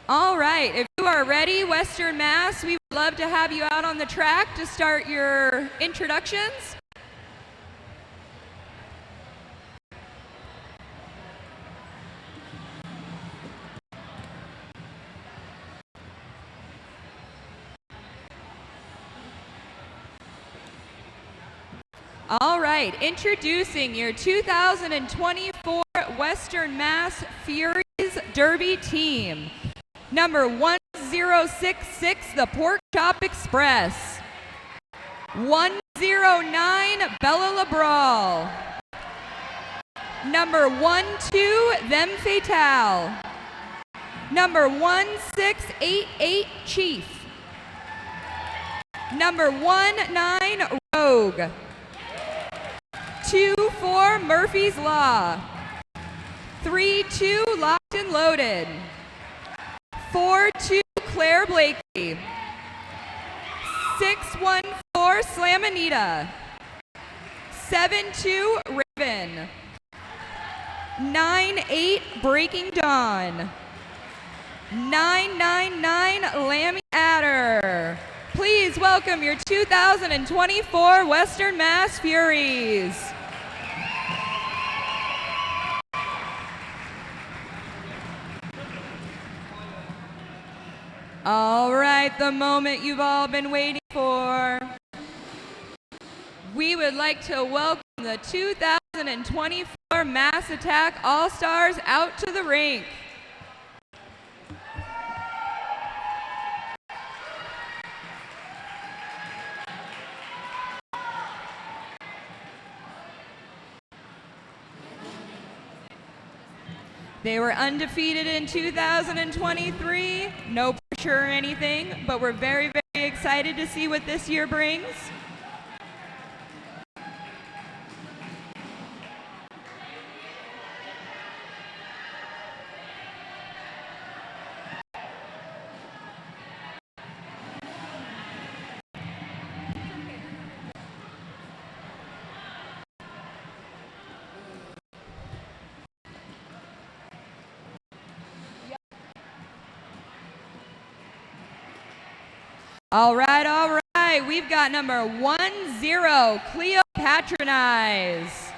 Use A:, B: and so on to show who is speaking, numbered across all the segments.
A: All right, if you are ready, Western Mass, we would love to have you out on the track to start your introductions. All right, introducing your 2024 Western Mass Furies Derby team. Number 1066, the Pork Chop Express. 109, Bella Labral. Number 12, Them Fatale. Number 1688, Chief. Number 19, Rogue. 24, Murphy's Law. 32, Locked and Loaded. 42, Claire Blakely. 614, Slamanita. 72, Raven. 98, Breaking Dawn. 999, Lammy Adder. Please welcome your 2024 Western Mass Furies. All right, the moment you've all been waiting for. We would like to welcome the 2024 Mass Attack All-Stars out to the rink. They were undefeated in 2023, no pressure or anything, but we're very, very excited to see what this year brings. All right, we've got number 10, Cleo Patronize.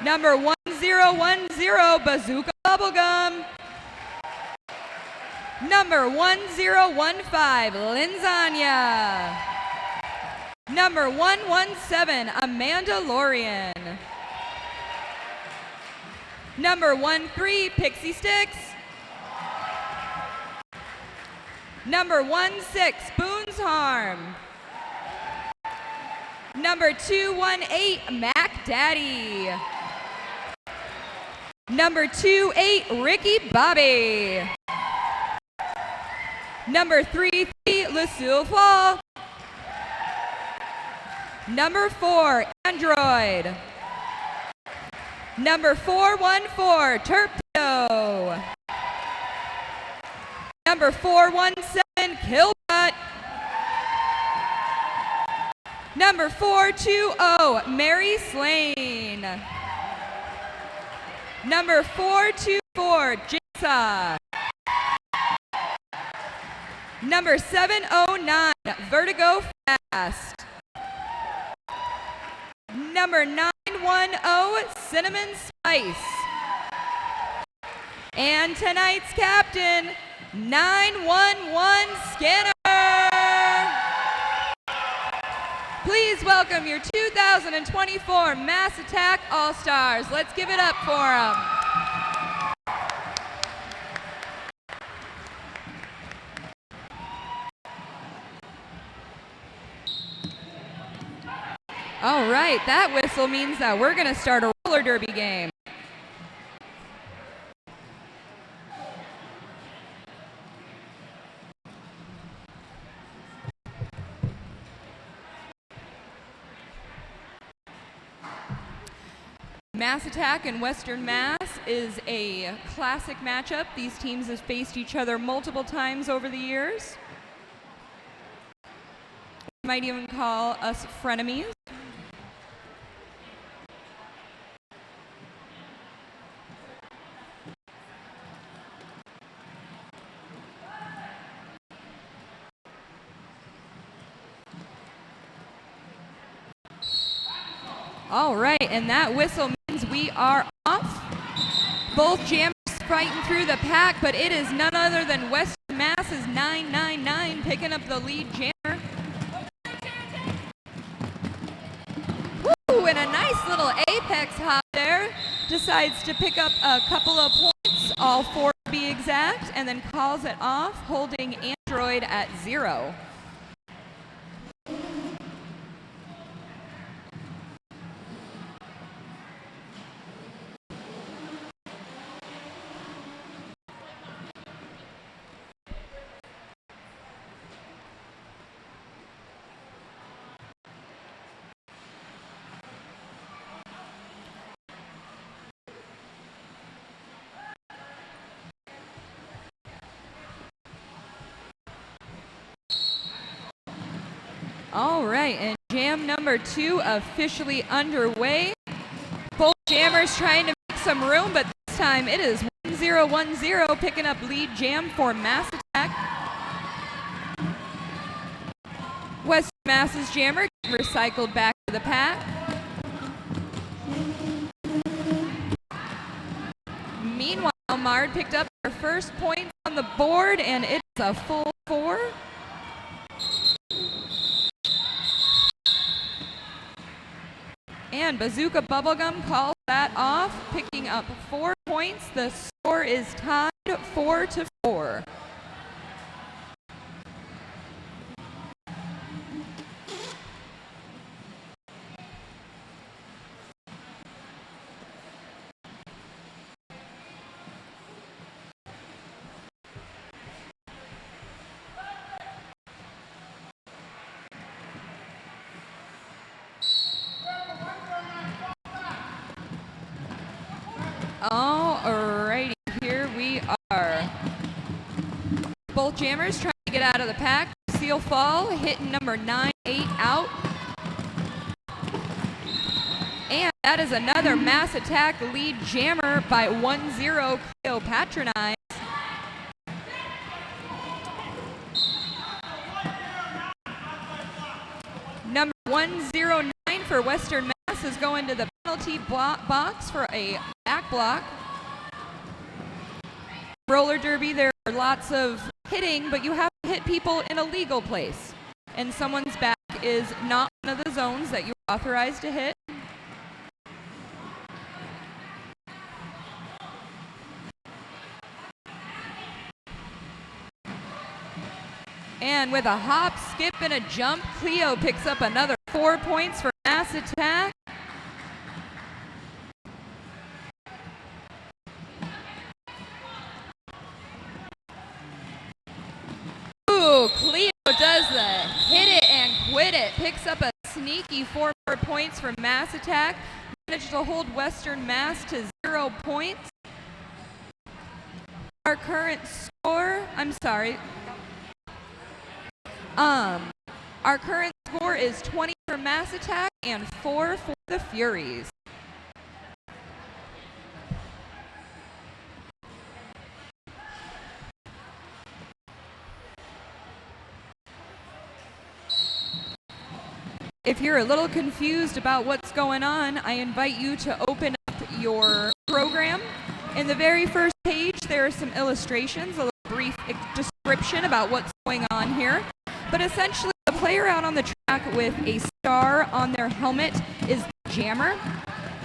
A: Number 1010, Bazooka Bubblegum. Number 1015, Linzania. Number 117, Amanda Lorian. Number 13, Pixie Sticks. Number 16, Boone's Harm. Number 218, Mac Daddy. Number 28, Ricky Bobby. Number 33, Lucille Fall. Number 4, Android. Number 414, Terpto. Number 417, Killbutt. Number 420, Mary Slane. Number 424, Jigsaw. Number 709, Vertigo Fast. Number 910, Cinnamon Spice. And tonight's captain, 911 Skinner. Please welcome your 2024 Mass Attack All-Stars. Let's give it up for them. All right, that whistle means that we're going to start a roller derby game. Mass Attack and Western Mass is a classic matchup. These teams have faced each other multiple times over the years. We might even call us frenemies. All right, and that whistle means we are off. Both jammers fighting through the pack, but it is none other than Western Mass's 999 picking up the lead jammer. Woo, and a nice little apex hop there. Decides to pick up a couple of points, all 4 to be exact, and then calls it off, holding Android at 0. All right, and jam number 2 officially underway. Both jammers trying to make some room, but this time it is 1010 picking up lead jam for Mass Attack. Western Mass's jammer recycled back to the pack. Meanwhile, MARD picked up their first points on the board, and it's a full 4. And Bazooka Bubblegum calls that off, picking up 4 points. The score is tied 4-4. Alrighty, here we are. Both jammers trying to get out of the pack. Seal fall, hitting number 9-8 out. And that is another Mass Attack lead jammer by 1-0 Cleo Patronize. Number 109 for Western Mass is going to the penalty box for a back block. Roller derby, there are lots of hitting, but you have to hit people in a legal place. And someone's back is not one of the zones that you're authorized to hit. And with a hop, skip, and a jump, Cleo picks up another 4 points for Mass Attack. Ooh, Cleo does the hit it and quit it. Picks up a sneaky 4 more points for Mass Attack. Managed to hold Western Mass to 0 points. Our current score, our current score is 20 for Mass Attack and 4 for the Furies. If you're a little confused about what's going on, I invite you to open up your program. In the very first page, there are some illustrations, a little brief description about what's going on here. But essentially, the player out on the track with a star on their helmet is the jammer.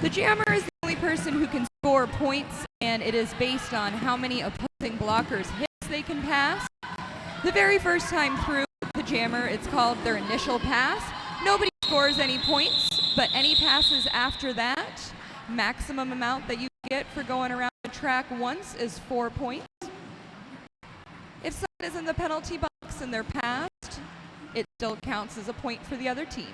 A: The jammer is the only person who can score points, and it is based on how many opposing blockers' hits they can pass. The very first time through the jammer, it's called their initial pass. Nobody scores any points, but any passes after that, maximum amount that you get for going around the track once is 4 points. If someone is in the penalty box and they're passed, it still counts as a point for the other team.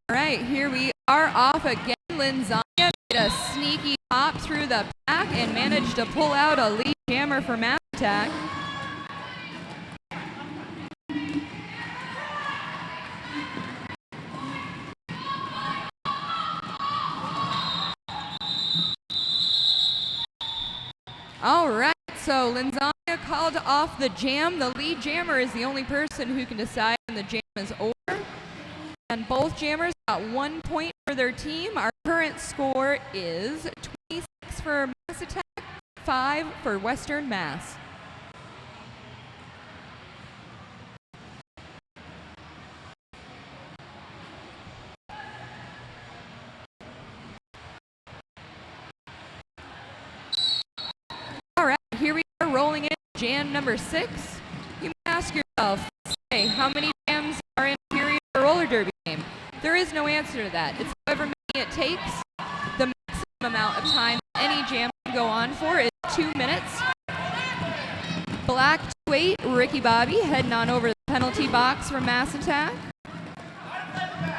A: All right, here we are off again. Linzania made a sneaky hop through the pack and managed to pull out a lead jammer for Mass Attack. All right, so Linzania called off the jam. The lead jammer is the only person who can decide when the jam is over. And both jammers got 1 point for their team. Our current score is 26 for Mass Attack, 5 for Western Mass. All right, here we are rolling in jam number 6. You might ask yourself, say, how many jams are in a Furies roller derby game? There is no answer to that. It's however many it takes. The maximum amount of time any jam can go on for is 2 minutes. Black 2-8, Ricky Bobby heading on over the penalty box for Mass Attack.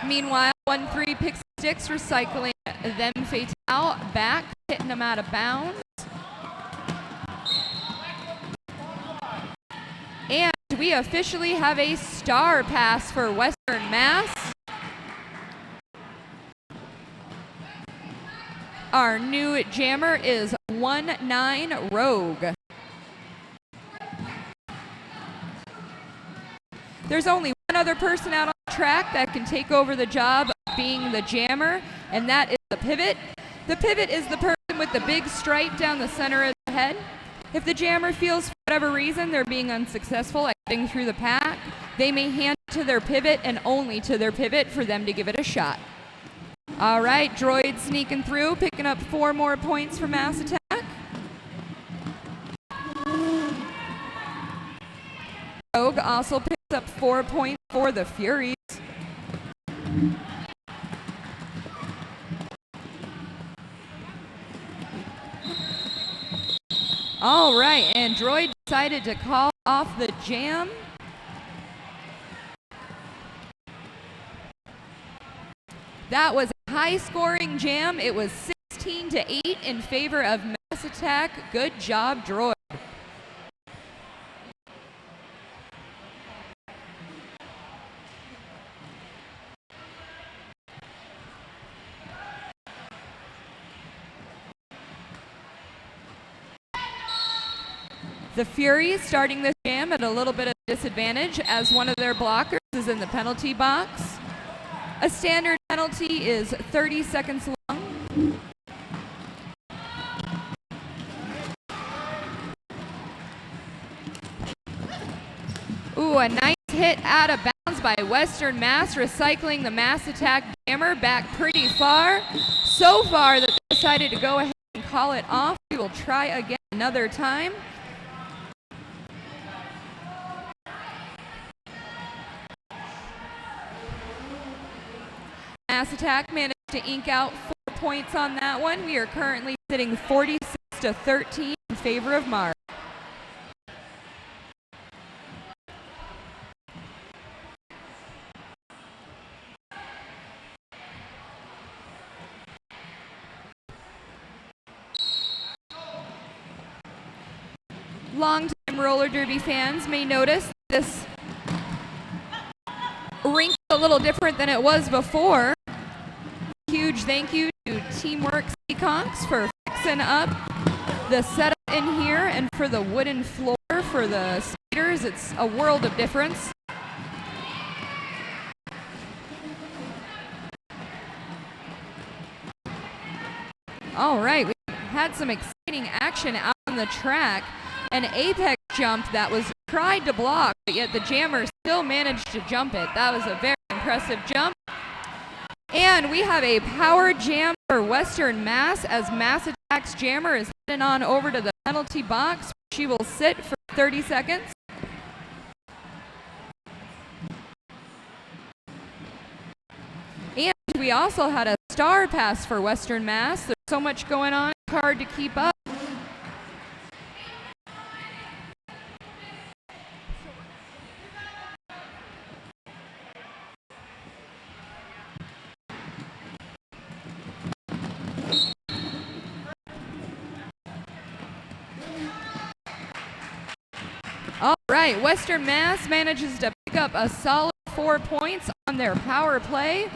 A: Meanwhile, 1-3 Pixie Sticks recycling them Fatal back, hitting them out of bounds. And we officially have a star pass for Western Mass. Our new jammer is 1-9 Rogue. There's only one other person out on the track that can take over the job of being the jammer, and that is the pivot. The pivot is the person with the big stripe down the center of the head. If the jammer feels for whatever reason they're being unsuccessful at getting through the pack, they may hand it to their pivot and only to their pivot for them to give it a shot. All right, Droid sneaking through, picking up 4 more points for Mass Attack. Rogue also picks up 4 points for the Furies. All right, and Droid decided to call off the jam. That was a high-scoring jam. It was 16-8 in favor of Mass Attack. Good job, Droid. The Furies starting this jam at a little bit of disadvantage as one of their blockers is in the penalty box. A standard penalty is 30 seconds long. Ooh, a nice hit out of bounds by Western Mass, recycling the Mass Attack jammer back pretty far. So far that they decided to go ahead and call it off. We will try again another time. Mass Attack managed to ink out 4 points on that one. We are currently sitting 46-13 in favor of MARD. Longtime roller derby fans may notice this rink is a little different than it was before. Huge thank you to Teamwork Seaconks for fixing up the setup in here and for the wooden floor for the skaters. It's a world of difference. All right, we had some exciting action out on the track. An apex jump that was tried to block, but yet the jammer still managed to jump it. That was a very impressive jump. And we have a power jam for Western Mass as Mass Attack's jammer is heading on over to the penalty box. She will sit for 30 seconds. And we also had a star pass for Western Mass. There's so much going on, it's hard to keep up. All right, Western Mass manages to pick up a solid 4 points on their power play.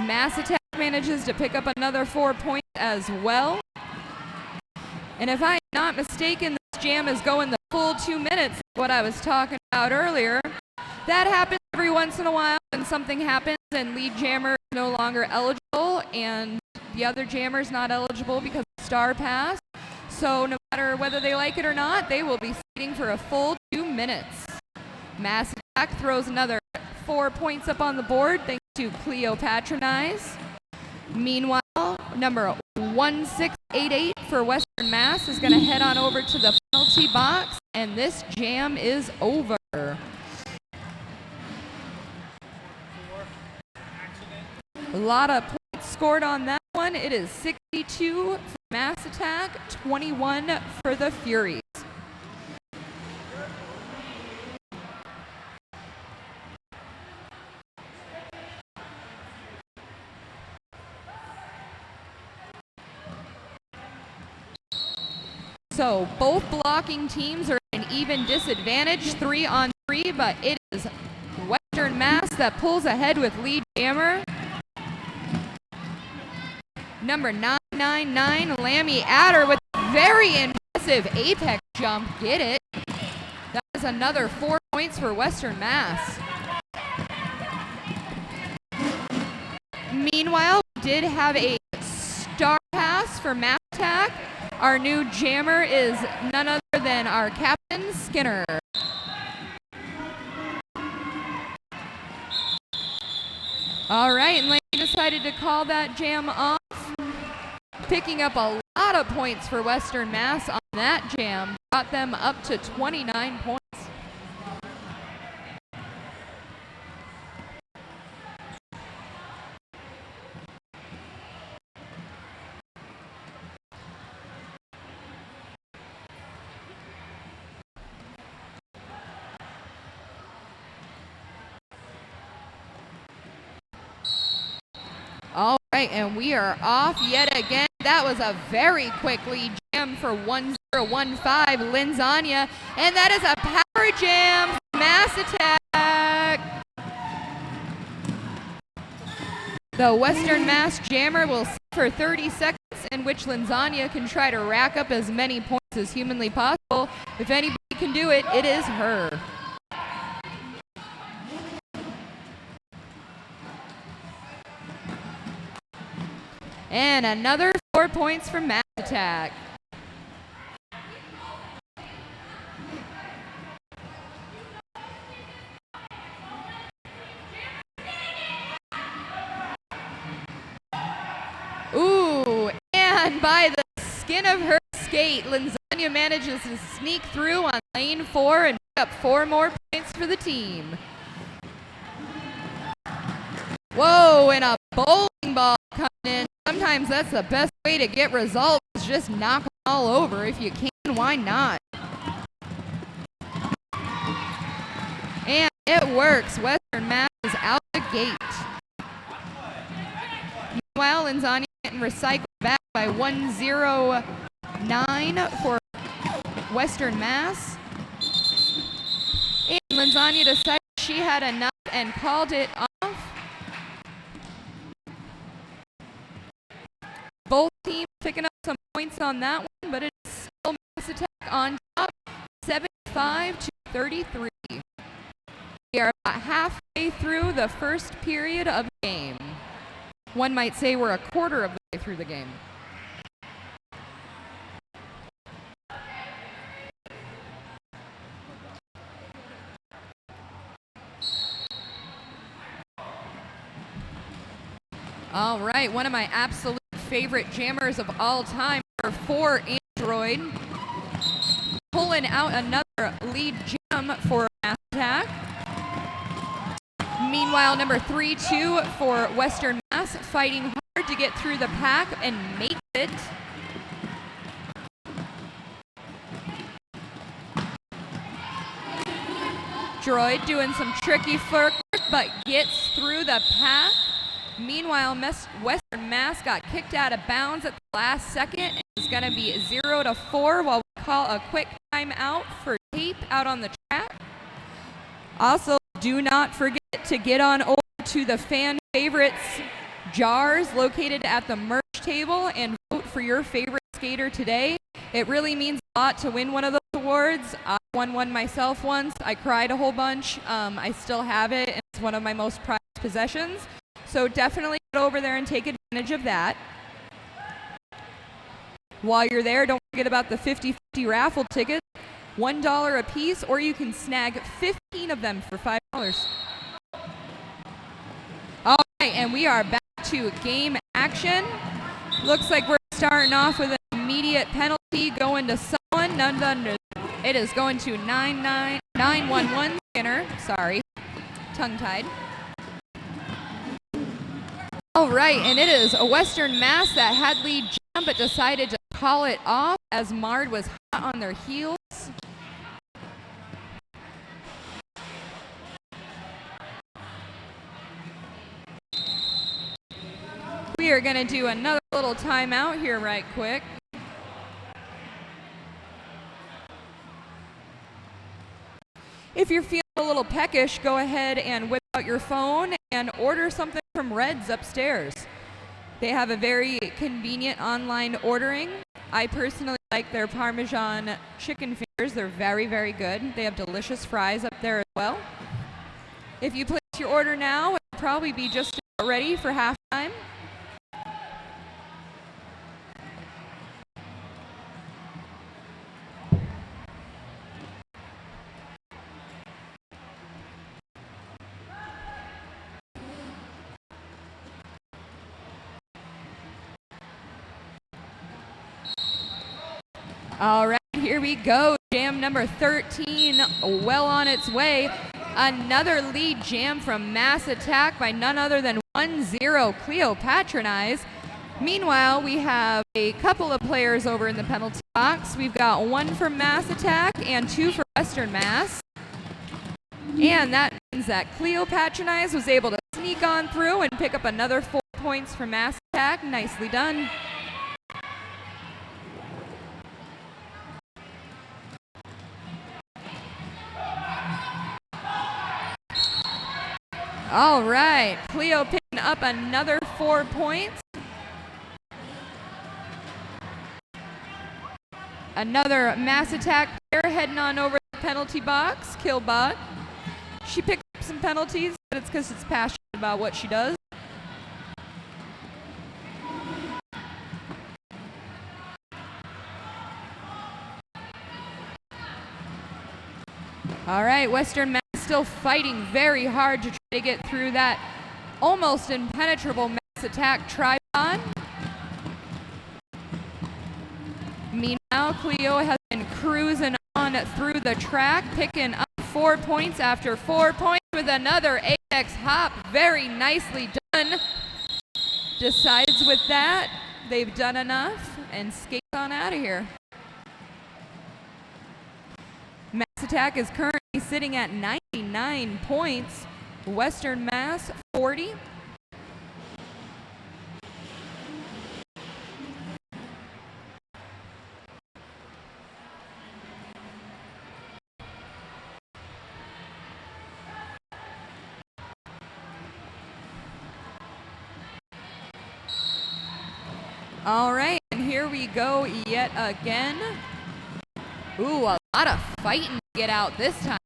A: Mass Attack manages to pick up another 4 points as well. And if I'm not mistaken, this jam is going the full 2 minutes, what I was talking about earlier. That happens every once in a while when something happens and lead jammer is no longer eligible and the other jammer is not eligible because of Star Pass. So no matter whether they like it or not, they will be sitting for a full 2 minutes. Mass Attack throws another 4 points up on the board thanks to Cleo Patronize. Meanwhile, number 1688 for Western Mass is going to head on over to the penalty box, and this jam is over. A lot of points scored on that one. It is 62 for Mass Attack, 21 for the Furies. So both blocking teams are at an even disadvantage, 3 on 3, but it is Western Mass that pulls ahead with lead jammer. Number 999, Lammy Adder with a very impressive apex jump. Get it. That is another 4 points for Western Mass. Meanwhile, we did have a Star Pass for Mass Attack. Our new jammer is none other than our Captain Skinner. All right, and Lane decided to call that jam off, picking up a lot of points for Western Mass on that jam, got them up to 29 points. All right, and we are off yet again. That was a very quick lead jam for 1015 Linzania, and that is a power jam for Mass Attack. The Western Mass jammer will sit for 30 seconds, in which Linzania can try to rack up as many points as humanly possible. If anybody can do it, it is her. And another 4 points from Mass Attack. Ooh, and by the skin of her skate, Linzania manages to sneak through on lane 4 and pick up 4 more points for the team. Whoa, and a bowling ball coming in. Sometimes that's the best way to get results, is just knock them all over. If you can, why not? And it works. Western Mass is out the gate. Meanwhile, Linzania getting recycled back by 109 for Western Mass. And Linzania decided she had enough and called it off. Both teams picking up some points on that one, but it's still Mass Attack on top, 75 to 33. We are about halfway through the first period of the game. One might say we're a quarter of the way through the game. All right, one of my absolute favorite jammers of all time, number 4 Android, pulling out another lead jam for Mass Attack. Meanwhile, number 3-2 for Western Mass, fighting hard to get through the pack and make it. Droid doing some tricky footwork, but gets through the pack. Meanwhile, Western Mass got kicked out of bounds at the last second and is going to be 0-4 while we call a quick timeout for tape out on the track. Also, do not forget to get on over to the fan favorites jars located at the merch table and vote for your favorite skater today. It really means a lot to win one of those awards. I won one myself once. I cried a whole bunch. I still have it, and it's one of my most prized possessions. So definitely get over there and take advantage of that. While you're there, don't forget about the 50/50 raffle tickets, $1 a piece, or you can snag 15 of them for $5. All right, and we are back to game action. Looks like we're starting off with an immediate penalty going to someone. None other. It is going to 911 Skinner. Sorry, tongue-tied. All right, and it is a Western Mass that had lead jam but decided to call it off as MARD was hot on their heels. We are going to do another little timeout here right quick. If you're feeling a little peckish, go ahead and whip out your phone and order something from Red's upstairs. They have a very convenient online ordering. I personally like their Parmesan chicken fingers. They're very, very good. They have delicious fries up there as well. If you place your order now, it'll probably be just about ready for halftime. All right, here we go. Jam number 13, well on its way. Another lead jam from Mass Attack by none other than 1-0 Cleopatronise. Meanwhile, we have a couple of players over in the penalty box. We've got one for Mass Attack and two for Western Mass. And that means that Cleopatronise was able to sneak on through and pick up another 4 points for Mass Attack. Nicely done. All right, Cleo picking up another 4 points. Another Mass Attack player heading on over the penalty box, Killbot. She picked up some penalties, but it's because it's passionate about what she does. All right, Western Mass still fighting very hard to try to get through that almost impenetrable Mass Attack tripod. Meanwhile, Cleo has been cruising on through the track, picking up 4 points after 4 points with another Apex hop. Very nicely done. Decides with that they've done enough and skates on out of here. Mass Attack is currently sitting at 99 points. Western Mass 40. All right, and here we go yet again. Ooh, a lot of fighting to get out this time.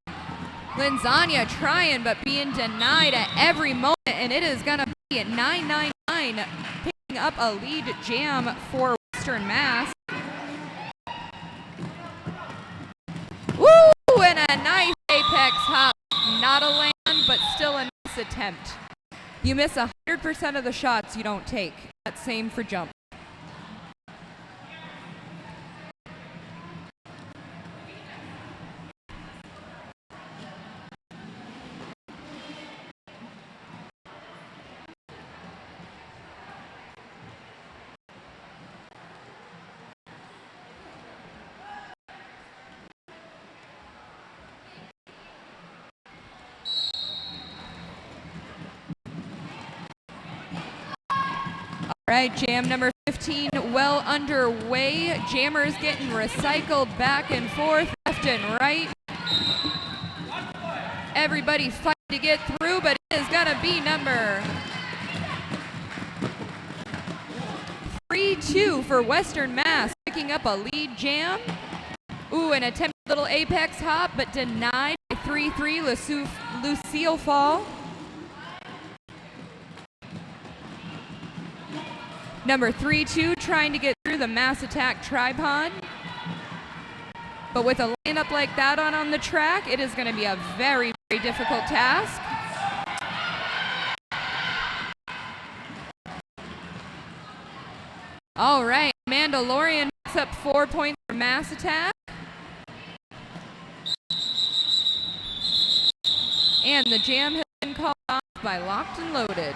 A: Linzania trying but being denied at every moment, and it is going to be at 999, picking up a lead jam for Western Mass. Woo, and a nice Apex hop. Not a land, but still a nice attempt. You miss 100% of the shots you don't take. That's same for jump. All right, jam number 15 well underway. Jammers getting recycled back and forth, left and right. Everybody fighting to get through, but it is going to be number 3-2 for Western Mass, picking up a lead jam. Ooh, an attempted little apex hop, but denied by 3-3 Lucille Fall. Number 3-2 trying to get through the Mass Attack tripod. But with a lineup like that on the track, it is going to be a very, very difficult task. All right, Mandalorian picks up 4 points for Mass Attack. And the jam has been called off by Locked and Loaded.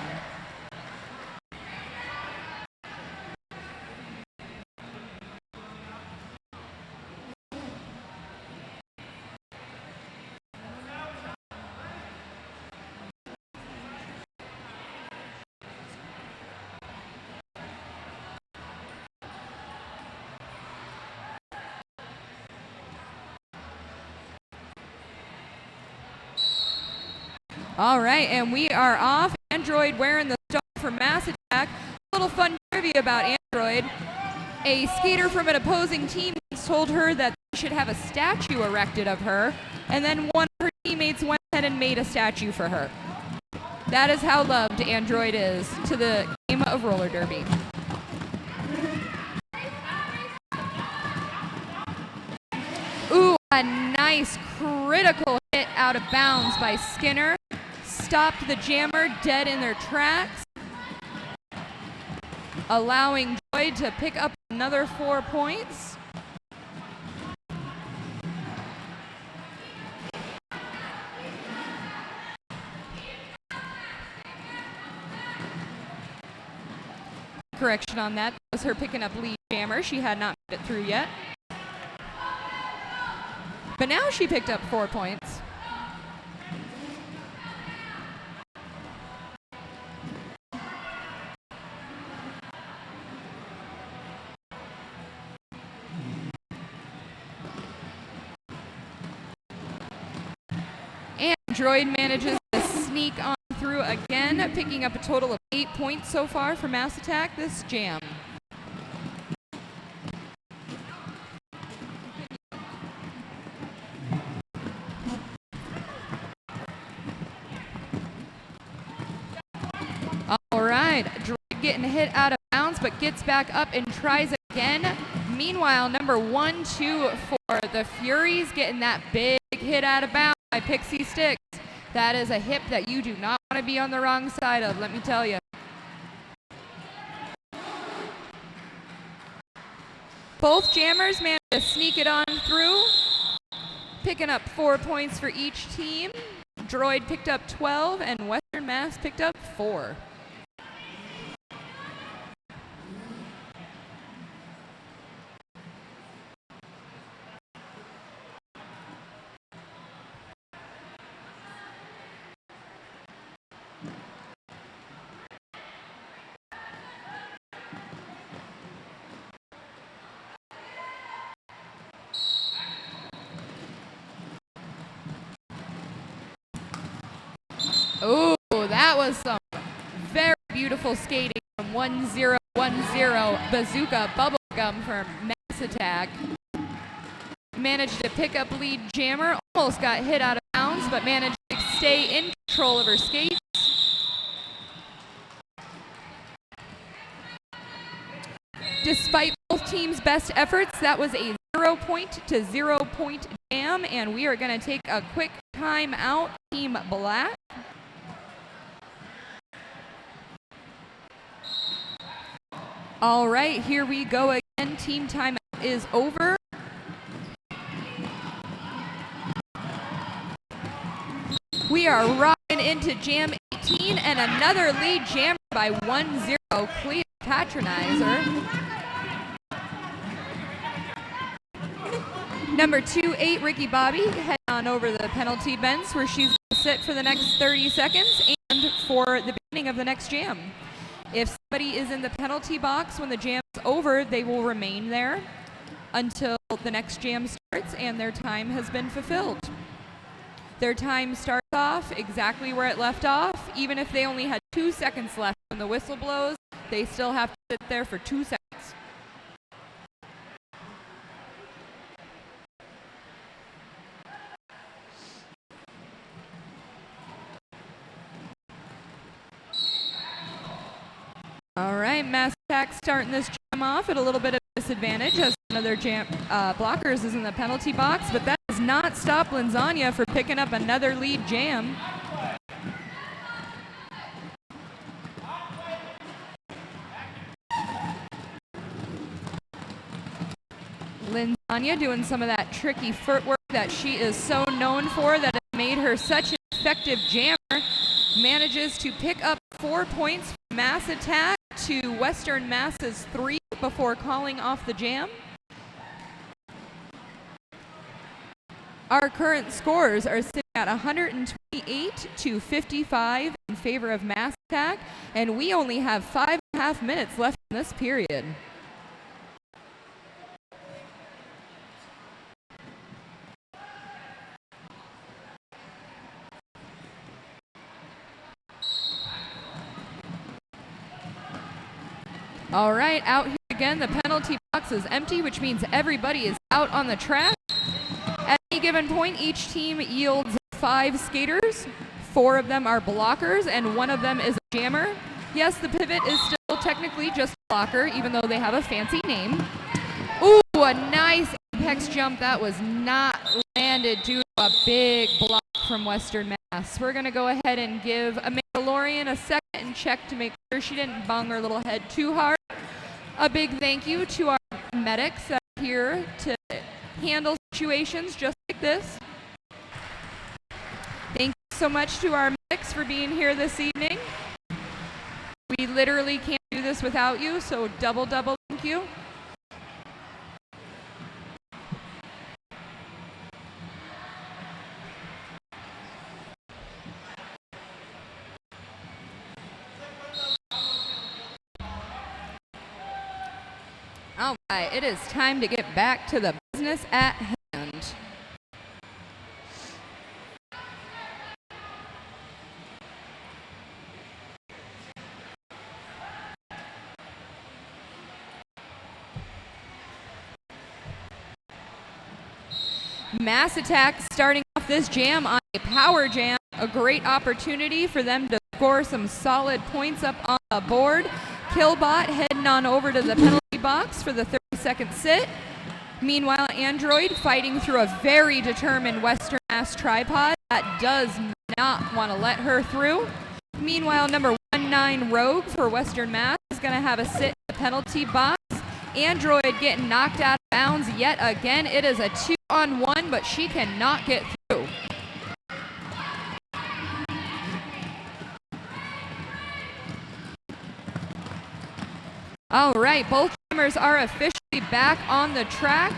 A: All right, and we are off. Android wearing the star for Mass Attack. A little fun trivia about Android. A skater from an opposing team told her that they should have a statue erected of her, and then one of her teammates went ahead and made a statue for her. That is how loved Android is to the game of roller derby. Ooh, a nice critical hit out of bounds by Skinner. Stopped the jammer dead in their tracks, allowing Joy to pick up another 4 points. Correction on that. That was her picking up lead jammer. She had not made it through yet. But now she picked up 4 points. Droid manages to sneak on through again, picking up a total of 8 points so far for Mass Attack this jam. All right, Droid getting hit out of bounds, but gets back up and tries again. Meanwhile, number 1-2 for the Furies getting that big hit out of bounds by Pixie Sticks. That is a hip that you do not want to be on the wrong side of, let me tell you. Both jammers managed to sneak it on through, picking up 4 points for each team. Droid picked up 12 and Western Mass picked up 4. Oh, that was some very beautiful skating from 1-0-1-0 Bazooka Bubblegum for Mass Attack. Managed to pick up lead jammer, almost got hit out of bounds, but managed to stay in control of her skates. Despite both teams' best efforts, that was a 0-0 point jam, and we are going to take a quick time out. Team Black. All right, here we go again. Team timeout is over. We are rocking into Jam 18 and another lead jammer by 1-0 Cleo Patronizer. Number 2-8 Ricky Bobby head on over the penalty bench where she's going to sit for the next 30 seconds and for the beginning of the next jam. If somebody is in the penalty box when the jam is over, they will remain there until the next jam starts and their time has been fulfilled. Their time starts off exactly where it left off. Even if they only had 2 seconds left when the whistle blows, they still have to sit there for 2 seconds. All right, Mass Attack starting this jam off at a little bit of disadvantage as one of their jam blockers is in the penalty box, but that does not stop Linzania for picking up another lead jam. Linzania doing some of that tricky footwork that she is so known for that it made her such an effective jammer. Manages to pick up 4 points from Mass Attack to Western Mass's 3 before calling off the jam. Our current scores are sitting at 128 to 55 in favor of Mass Attack, and we only have 5.5 minutes left in this period. All right, out here again, the penalty box is empty, which means everybody is out on the track. At any given point, each team yields 5 skaters. 4 of them are blockers, and 1 of them is a jammer. Yes, the pivot is still technically just a blocker, even though they have a fancy name. Ooh, a nice apex jump that was not landed due to a big block from Western Mass. We're going to go ahead and give a Mandalorian a second and check to make sure she didn't bung her little head too hard. A big thank you to our medics that are here to handle situations just like this. Thank you so much to our medics for being here this evening. We literally can't do this without you, so double thank you. All right, it is time to get back to the business at hand. Mass Attack starting off this jam on a power jam, a great opportunity for them to score some solid points up on the board. Killbot heading on over to the penalty box for the 30-second sit. Meanwhile, Android fighting through a very determined Western Mass tripod that does not want to let her through. Meanwhile, number 19 Rogue for Western Mass is going to have a sit in the penalty box. Android getting knocked out of bounds yet again. It is a 2-on-1, but she cannot get through. All right, both jammers are officially back on the track.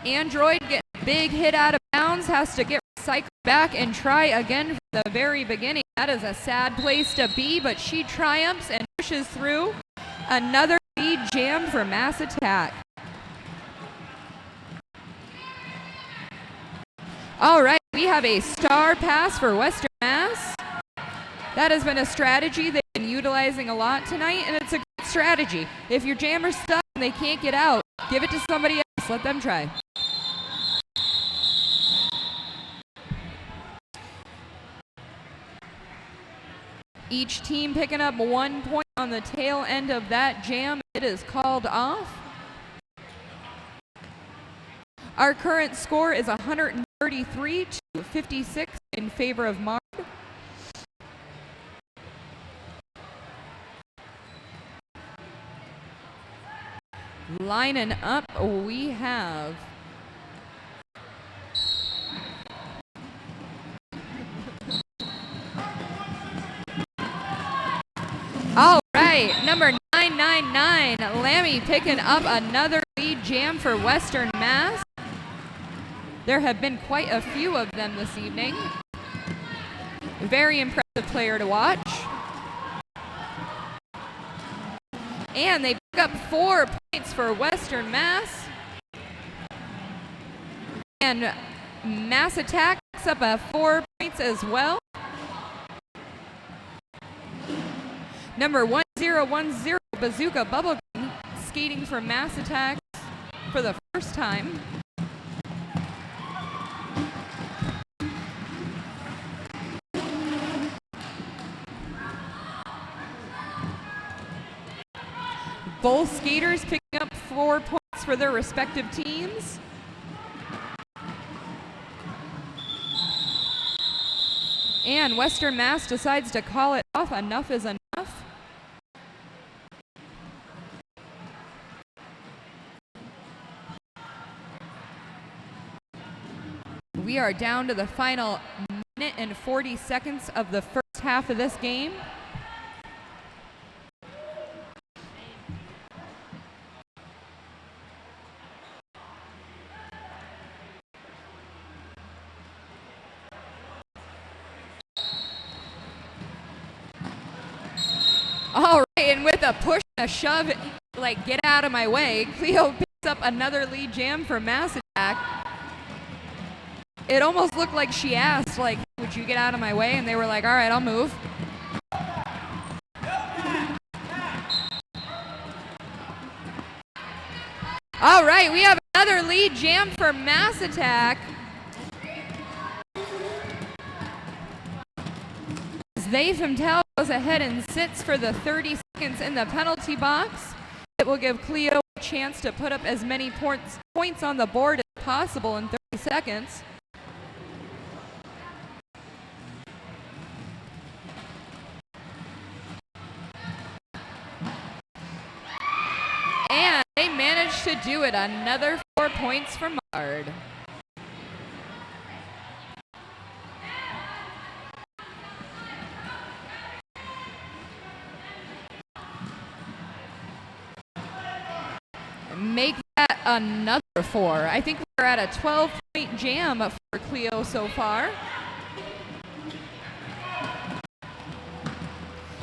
A: Android getting a big hit out of bounds, has to get recycled back and try again from the very beginning. That is a sad place to be, but she triumphs and pushes through. Another lead jam for Mass Attack. All right, we have a star pass for Western Mass. That has been a strategy they've been utilizing a lot tonight, and it's a good strategy. If your jammer's stuck and they can't get out, give it to somebody else. Let them try. Each team picking up 1 point on the tail end of that jam. It is called off. Our current score is 133 to 56 in favor of MARD. Lining up, we have all right, number 999, Lammy picking up another lead jam for Western Mass. There have been quite a few of them this evening. Very impressive player to watch. And they pick up 4 points for Western Mass. And Mass Attack picks up 4 points as well. Number 1010, Bazooka Bubblegum, skating for Mass Attack for the first time. Both skaters picking up 4 points for their respective teams. And Western Mass decides to call it off. Enough is enough. We are down to the final minute and 40 seconds of the first half of this game. All right, and with a push and a shove, like get out of my way, Cleo picks up another lead jam for Mass Attack. It almost looked like she asked, like, would you get out of my way? And they were like, all right, I'll move. All right, we have another lead jam for Mass Attack. Zayfemtel goes ahead and sits for the 30 seconds in the penalty box. It will give Cleo a chance to put up as many points on the board as possible in 30 seconds. And they managed to do it. Another 4 points for MARD. Make that another 4. I think we're at a 12-point jam for Cleo so far.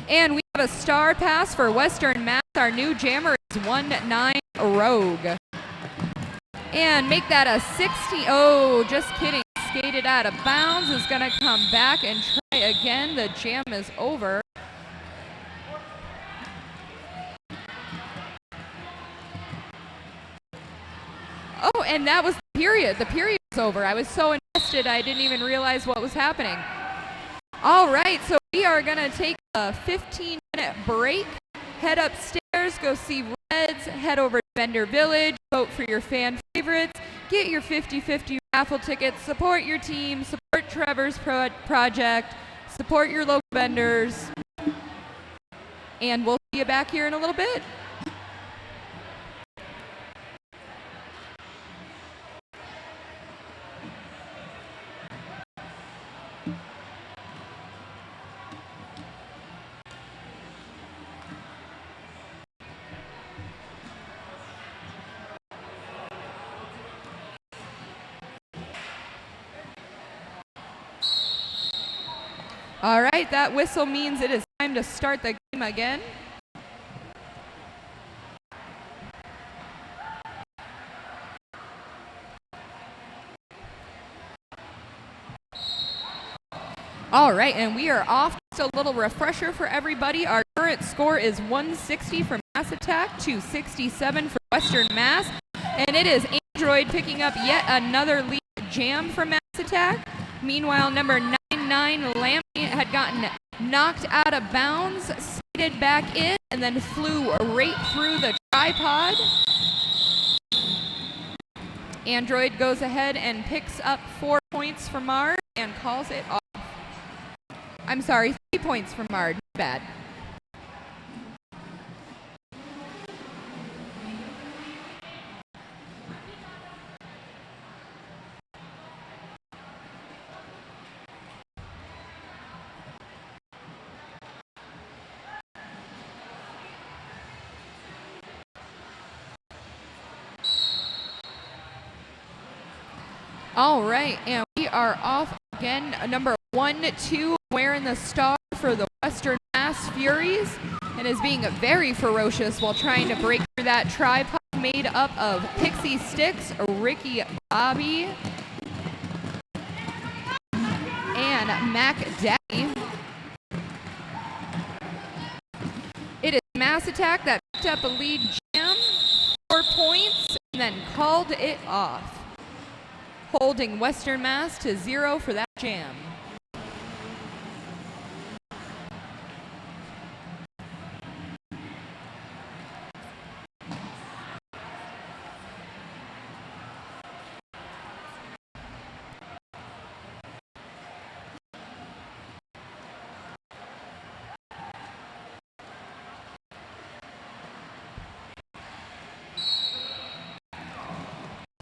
A: And we have a star pass for Western Mass. Our new jammer is 1-9 Rogue. And make that a 60. Oh, just kidding. Skated out of bounds. Is going to come back and try again. The jam is over. Oh, and that was the period. The period was over. I was so invested I didn't even realize what was happening. All right, so we are going to take a 15-minute break, head upstairs, go see Reds, head over to Vendor Village, vote for your fan favorites, get your 50-50 raffle tickets, support your team, support Trevor's project, support your local vendors, and we'll see you back here in a little bit. All right, that whistle means it is time to start the game again. All right, and we are off. Just a little refresher for everybody. Our current score is 160 for Mass Attack, 267 for Western Mass, and it is Android picking up yet another lead jam for Mass Attack. Meanwhile, number 99 Lamp had gotten knocked out of bounds, skated back in, and then flew right through the tripod. Android goes ahead and picks up 4 points for MARD and calls it off. I'm sorry, 3 points for MARD. Bad. All right, and we are off again. Number 1-2 wearing the star for the Western Mass Furies and is being very ferocious while trying to break through that tripod made up of Pixie Sticks, Ricky Bobby, and Mac Daddy. It is Mass Attack that picked up a lead jam, 4 points, and then called it off, holding Western Mass to 0 for that jam.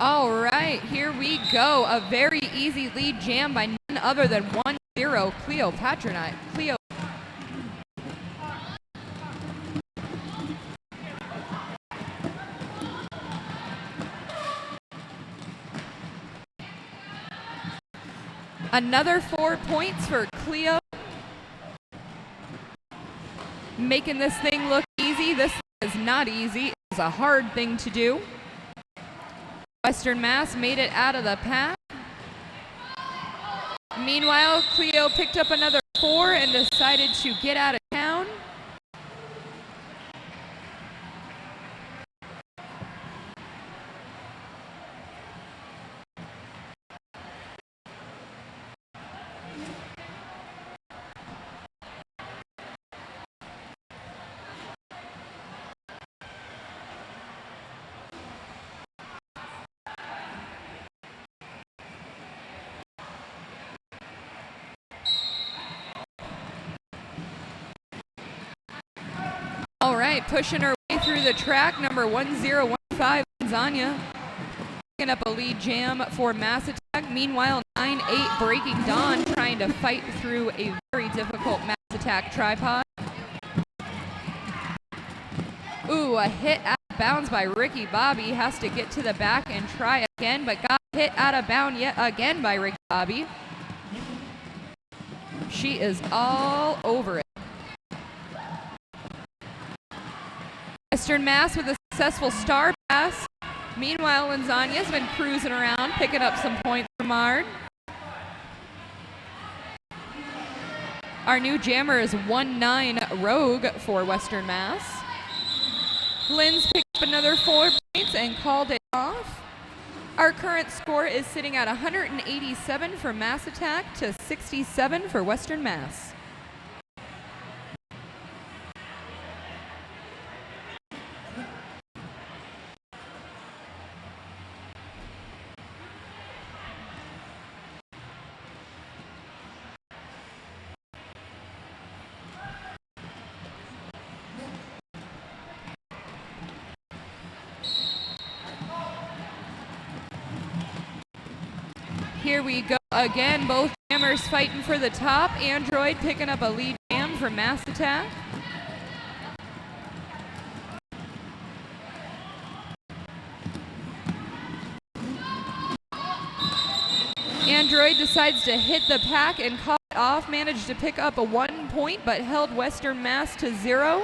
A: All right, here we go. A very easy lead jam by none other than 1-0 Cleo. Another 4 points for Cleo. Making this thing look easy. This is not easy. It's a hard thing to do. Western Mass made it out of the pack. Meanwhile, Cleo picked up another 4 and decided to get out of town. All right, pushing her way through the track, number 1015, Zanya. Picking up a lead jam for Mass Attack. Meanwhile, 9-8 Breaking Dawn trying to fight through a very difficult Mass Attack tripod. Ooh, a hit out of bounds by Ricky Bobby. Has to get to the back and try again, but got hit out of bounds yet again by Ricky Bobby. She is all over it. Western Mass with a successful star pass. Meanwhile, Lanzania's been cruising around, picking up some points from MARD. Our new jammer is 1-9 Rogue for Western Mass. Lynn's picked up another 4 points and called it off. Our current score is sitting at 187 for Mass Attack to 67 for Western Mass. Here we go again, both jammers fighting for the top. Android picking up a lead jam for Mass Attack. Android decides to hit the pack and call it off, managed to pick up a 1 point, but held Western Mass to 0.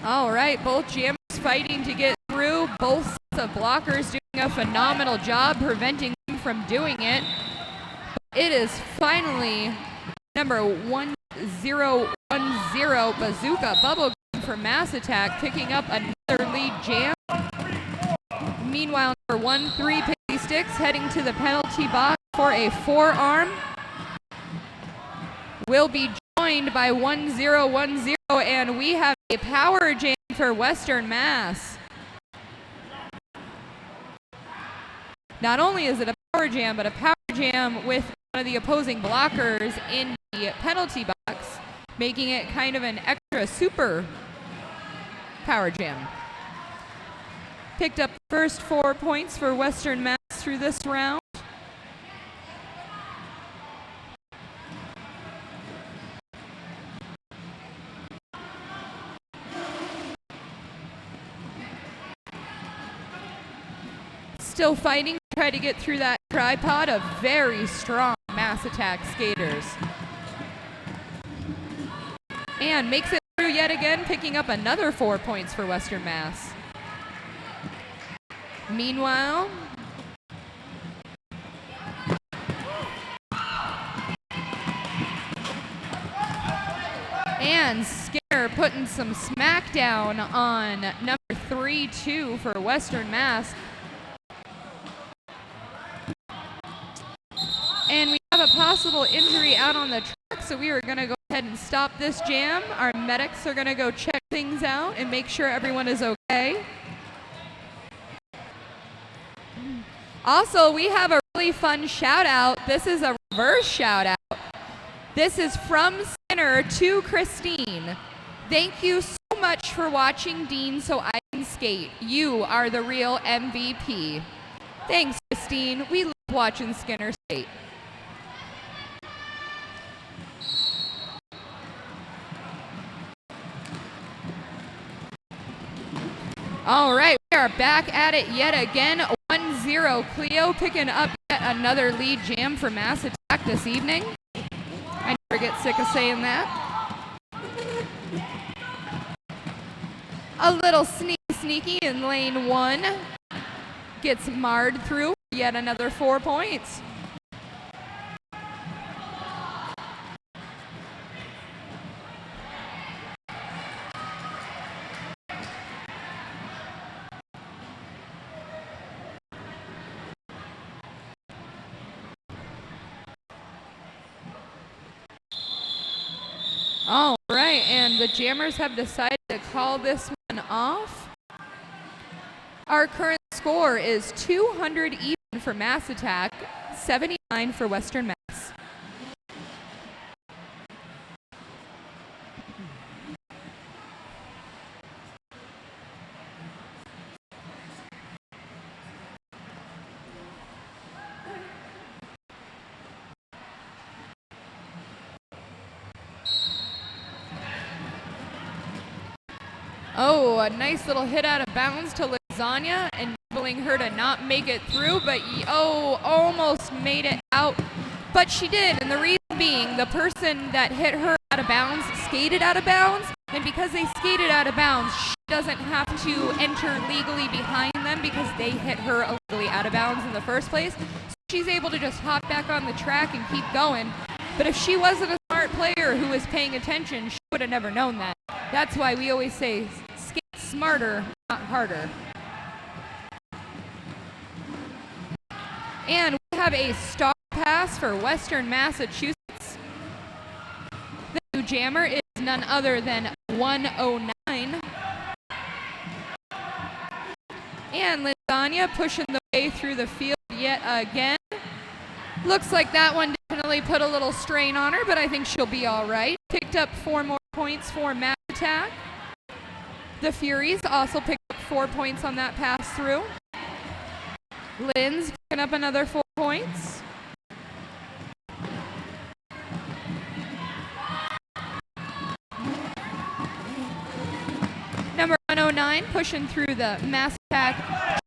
A: All right, both jammers fighting to get through. Both sets of blockers doing a phenomenal job preventing them from doing it. It is finally number 1010 Bazooka Bubblegum for Mass Attack picking up another lead jam. Meanwhile, number 13 Pixie Sticks heading to the penalty box for a forearm. Will be joined by 1010, and we have a power jam for Western Mass. Not only is it a power jam, but a power jam with one of the opposing blockers in the penalty box, making it kind of an extra super power jam. Picked up the first 4 points for Western Mass through this round. Still fighting to try to get through that tripod of very strong Mass Attack skaters. And makes it through yet again, picking up another 4 points for Western Mass. Meanwhile, and Scare putting some smackdown on number 3-2 for Western Mass. possible injury out on the track, so we are going to go ahead and stop this jam. Our medics are going to go check things out and make sure everyone is okay. Also, we have a really fun shout out. This is a reverse shout out. This is from Skinner to Christine. Thank you so much for watching Dean so I can skate. You are the real MVP. Thanks, Christine. We love watching Skinner skate. All right, we are back at it yet again. 1-0 Cleo picking up yet another lead jam for Mass Attack this evening. I never get sick of saying that. A little sneaky in lane 1. Gets MARD through yet another 4 points. All right, and the Jammers have decided to call this one off. Our current score is 200 even for Mass Attack, 79 for Western Mass. Oh, a nice little hit out of bounds to Lasagna, enabling her to not make it through, but almost made it out. But she did, and the reason being the person that hit her out of bounds skated out of bounds, and because they skated out of bounds, she doesn't have to enter legally behind them because they hit her illegally out of bounds in the first place. So she's able to just hop back on the track and keep going. But if she wasn't a smart player who was paying attention, she would have never known that. That's why we always say skate smarter, not harder. And we have a star pass for Western Massachusetts. The new jammer is none other than 109. And Lasagna pushing the way through the field yet again. Looks like that one definitely put a little strain on her, but I think she'll be all right. Picked up 4 more points for Mass Attack. The Furies also picked up 4 points on that pass through. Lynn's picking up another 4 points. Number 109 pushing through the Mass Attack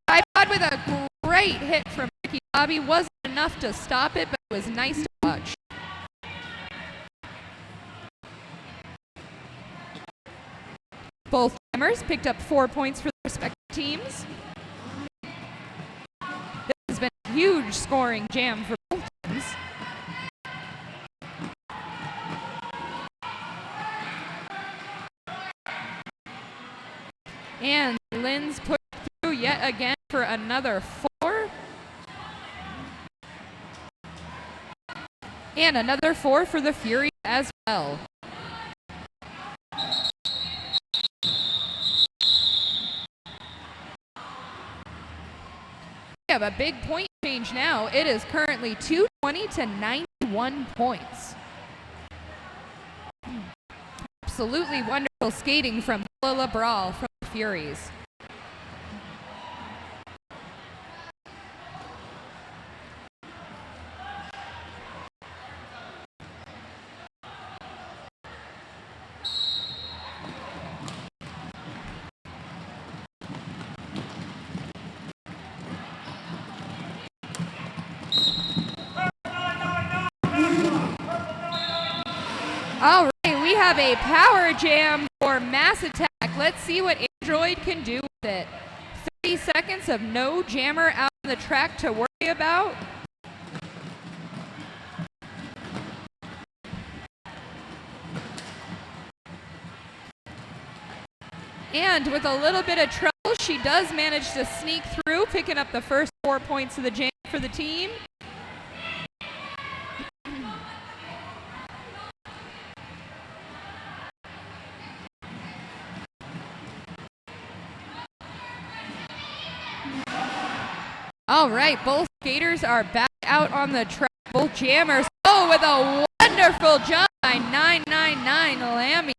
A: tripod with a great hit from Ricky Bobby. Wasn't enough to stop it, but it was nice to watch. Both jammers picked up 4 points for their respective teams. This has been a huge scoring jam for both teams. And Lynn's pushed through yet again for another 4. And another 4 for the Fury as well. We have a big point change now. It is currently 220 to 91 points. Absolutely wonderful skating from Bella LaBrawl from the Furies. All right, we have a power jam for Mass Attack. Let's see what Android can do with it. 30 seconds of no jammer out on the track to worry about. And with a little bit of trouble, she does manage to sneak through, picking up the first 4 points of the jam for the team. All right, both skaters are back out on the track. Both jammers. Oh, with a wonderful jump by 999 Lammy.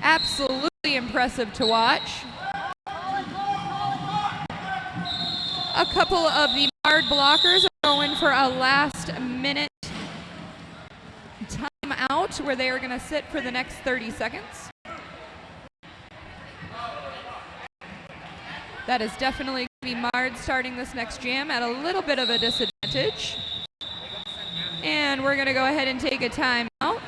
A: Absolutely impressive to watch. A couple of the MARD blockers are going for a last minute timeout where they are going to sit for the next 30 seconds. That is definitely going to be MARD starting this next jam at a little bit of a disadvantage. And we're going to go ahead and take a timeout.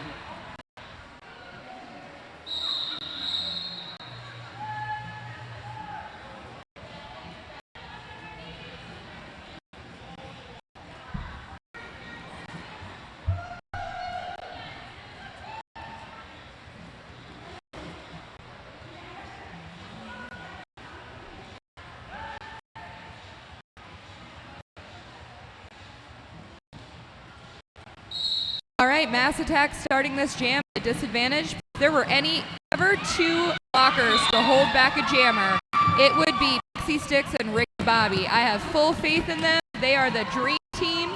A: All right, Mass Attack starting this jam at a disadvantage. If there were ever two blockers to hold back a jammer, it would be Pixie Sticks and Rick and Bobby. I have full faith in them. They are the dream team.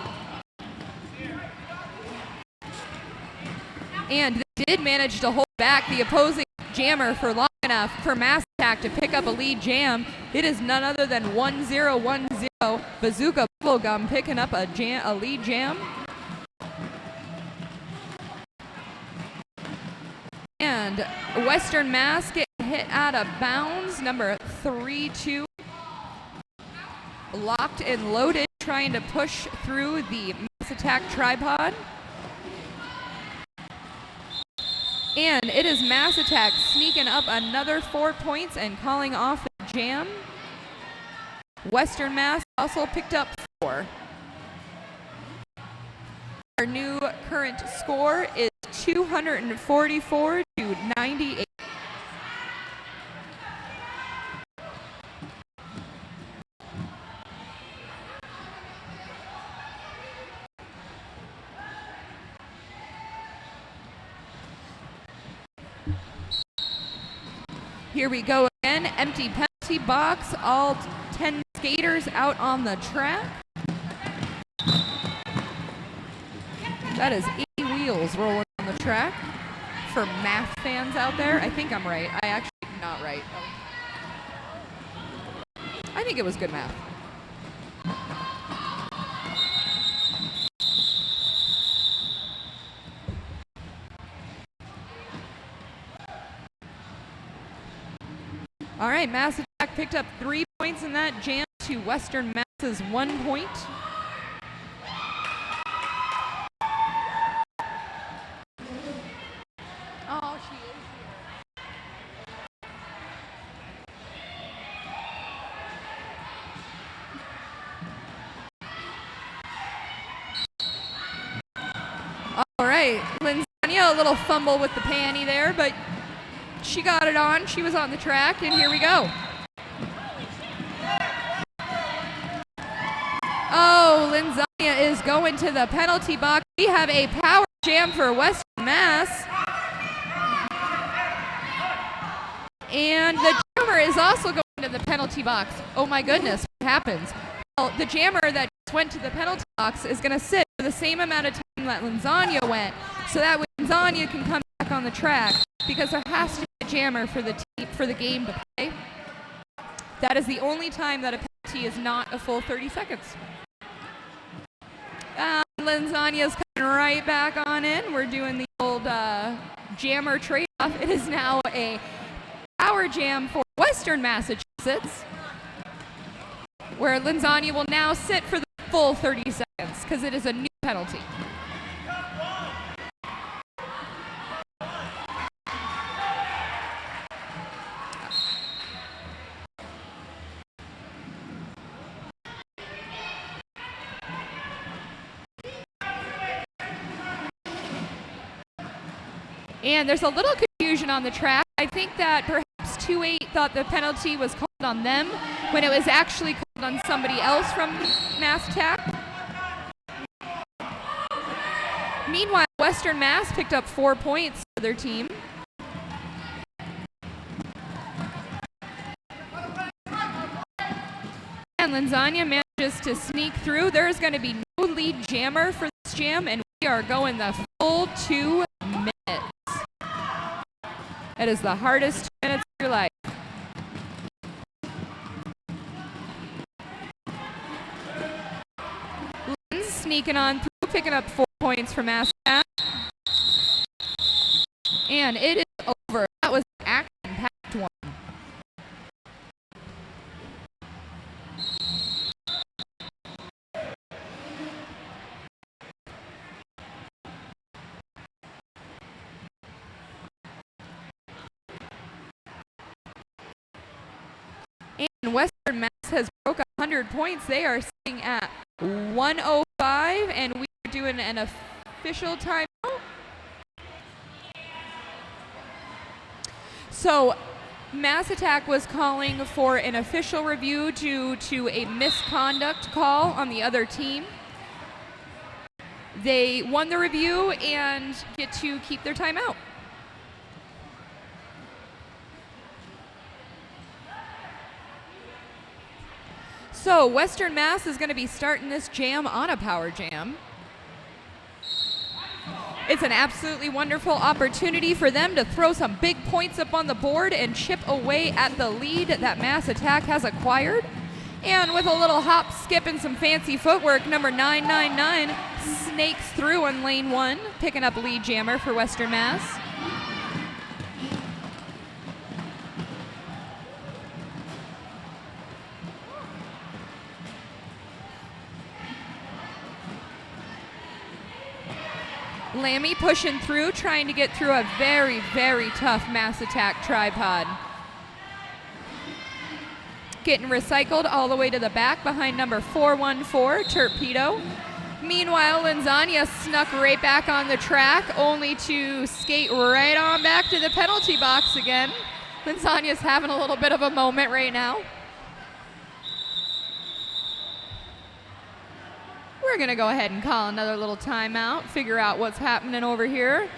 A: And they did manage to hold back the opposing jammer for long enough for Mass Attack to pick up a lead jam. It is none other than 1010 Bazooka Bubblegum picking up a lead jam. And Western Mass getting hit out of bounds, number 3-2. Locked and loaded, trying to push through the Mass Attack tripod. And it is Mass Attack sneaking up another 4 points and calling off the jam. Western Mass also picked up 4. Our new current score is 244 to 98. Here we go again, empty penalty box, all 10 skaters out on the track. That is 80 wheels rolling on the track for math fans out there. I think I'm right. I actually am not right. I think it was good math. All right, Mass Attack picked up 3 points in that jam to Western Mass's 1 point. Oh, she is here. All right, Linzania, a little fumble with the panty there, but she got it on. She was on the track, and here we go. Oh, Linzania is going to the penalty box. We have a power jam for Western Mass. And the jammer is also going to the penalty box. Oh my goodness, what happens? Well, the jammer that just went to the penalty box is going to sit for the same amount of time that Linzania went, so that way Linzania can come back on the track, because there has to be a jammer for the game to play. That is the only time that a penalty is not a full 30 seconds. Linzania's coming right back on in. We're doing the old jammer trade-off. It is now a power jam for Western Massachusetts, where Linzania will now sit for the full 30 seconds because it is a new penalty. And there's a little confusion on the track. I think that perhaps 2-8 thought the penalty was called on them when it was actually called on somebody else from Mass Attack. Meanwhile, Western Mass picked up 4 points for their team. And Linzania manages to sneak through. There's going to be no lead jammer for this jam, and we are going the full 2 minutes. It is the hardest 2 minutes of your life. Linz sneaking on through, picking up 4 points from Attack. And it is over. That was an action-packed one. And Western Mass has broke 100 points. They are sitting at 105, and we are doing an official timeout. So Mass Attack was calling for an official review due to a misconduct call on the other team. They won the review and get to keep their timeout. So Western Mass is going to be starting this jam on a power jam. It's an absolutely wonderful opportunity for them to throw some big points up on the board and chip away at the lead that Mass Attack has acquired. And with a little hop, skip, and some fancy footwork, number 999 snakes through on lane 1, picking up lead jammer for Western Mass. Lammy pushing through, trying to get through a very, very tough Mass Attack tripod. Getting recycled all the way to the back behind number 414, Torpedo. Meanwhile, Linzania snuck right back on the track, only to skate right on back to the penalty box again. Linzania's having a little bit of a moment right now. We're going to go ahead and call another little timeout, figure out what's happening over here.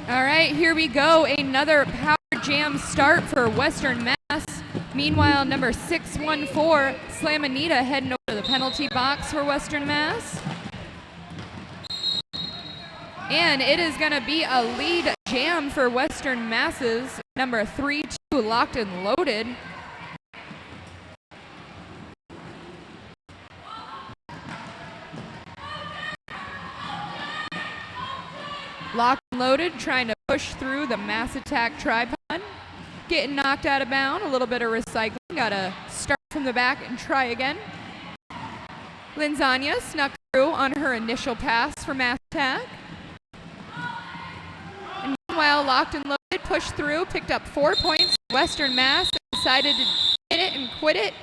A: All right, here we go. Another power jam start for Western Mass. Meanwhile, number 614, Slamanita, heading over to the penalty box for Western Mass. And it is going to be a lead jam for Western Masses. Number 3-2, locked and loaded. Locked and loaded, trying to push through the Mass Attack tripod. Getting knocked out of bounds, a little bit of recycling. Got to start from the back and try again. Linzania snuck through on her initial pass for Mass Attack. And meanwhile, locked and loaded, pushed through, picked up 4 points. Western Mass decided to hit it and quit it.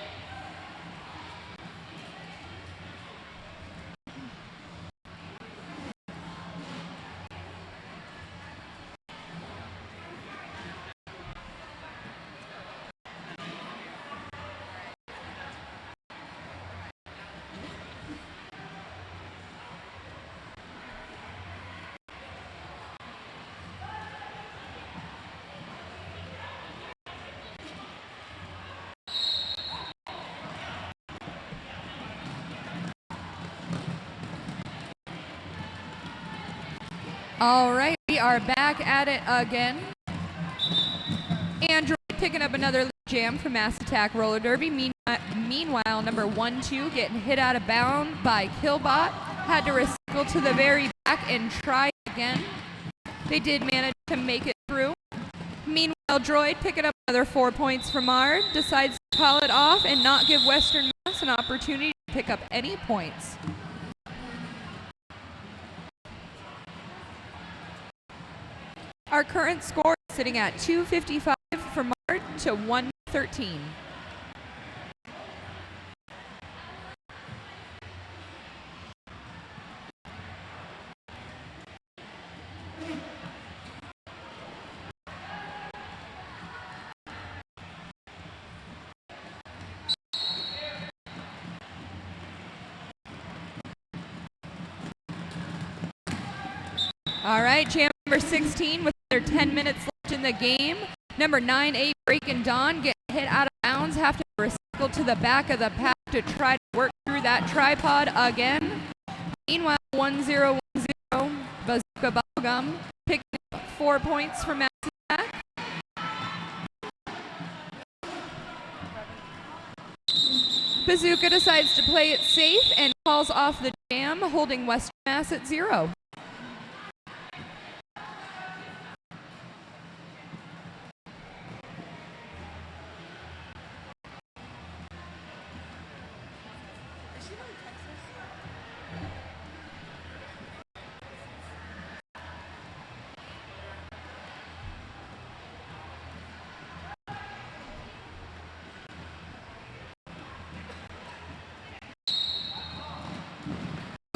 A: All right, we are back at it again. Android picking up another lead jam for Mass Attack Roller Derby. Meanwhile, number 1-2 getting hit out of bounds by Killbot. Had to recycle to the very back and try again. They did manage to make it through. Meanwhile, Droid picking up another 4 points from MARD. Decides to call it off and not give Western Mass an opportunity to pick up any points. Our current score is sitting at 255 for MARD to 113. All right, jam number 16 with their 10 minutes left in the game. Number 9, Break and Dawn get hit out of bounds, have to recycle to the back of the pack to try to work through that tripod again. Meanwhile, 1-0-1-0, Bazooka Bubblegum picking up 4 points from Maxi Pack. Bazooka decides to play it safe and calls off the jam, holding Western Mass at 0.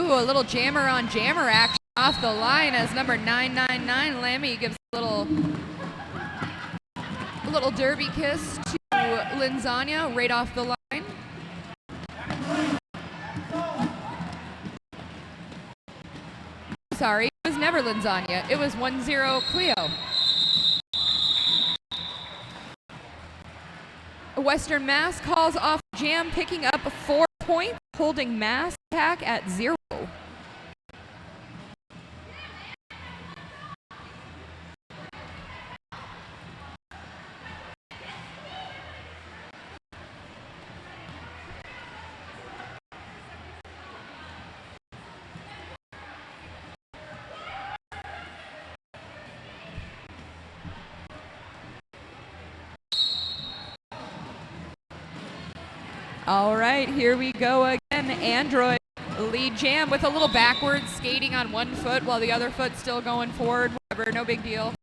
A: Ooh, a little jammer on jammer action off the line as number 999 Lammy gives a little derby kiss to Linzania right off the line. Sorry, it was never Linzania. It was 1-0 Cleo. Western Mass calls off jam, picking up 4 points, holding Mass Pack at 0. All right, here we go again. Android lead jam with a little backwards skating on one foot while the other foot's still going forward. Whatever, no big deal.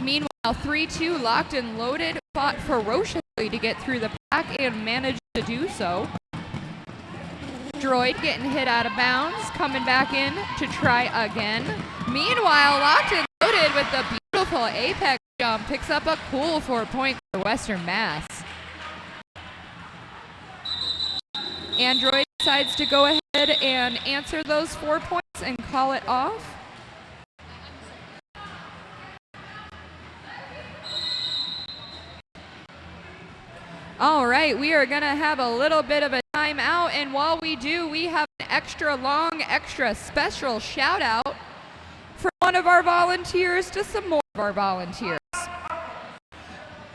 A: Meanwhile, 3-2 locked and loaded, fought ferociously to get through the pack and managed to do so. Droid getting hit out of bounds, coming back in to try again. Meanwhile, locked and loaded with the beautiful apex jump picks up a cool 4 points for Western Mass. Android decides to go ahead and answer those 4 points and call it off. All right, we are going to have a little bit of a timeout, and while we do, we have an extra long, extra special shout out from one of our volunteers to some more of our volunteers.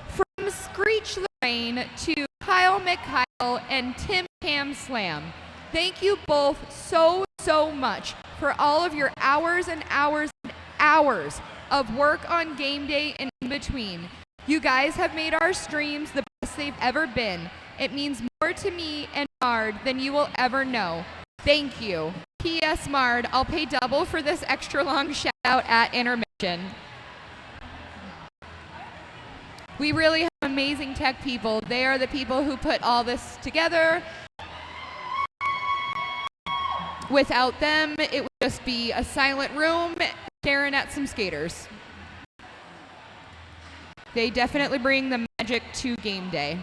A: From Screech Lorraine to Kyle McKyle and Tim Cam Slam, thank you both so much for all of your hours and hours and hours of work on game day and in between. You guys have made our streams the best they've ever been. It means more to me and MARD than you will ever know. Thank you. P.S. MARD, I'll pay double for this extra long shout out at intermission. We really have amazing tech people. They are the people who put all this together. Without them, it would just be a silent room staring at some skaters. They definitely bring the magic to game day.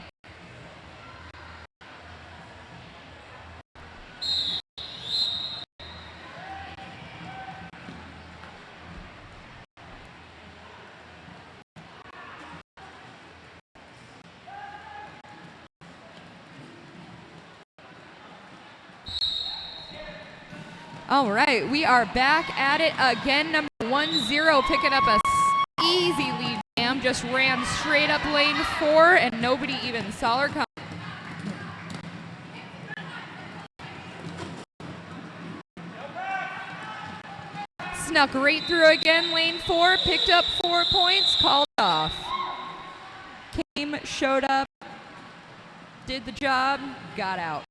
A: All right, we are back at it again. Number 1-0 picking up a easy lead jam. Just ran straight up lane 4 and nobody even saw her come. Snuck right through again, lane 4, picked up 4 points, called off. Came, showed up, did the job, got out.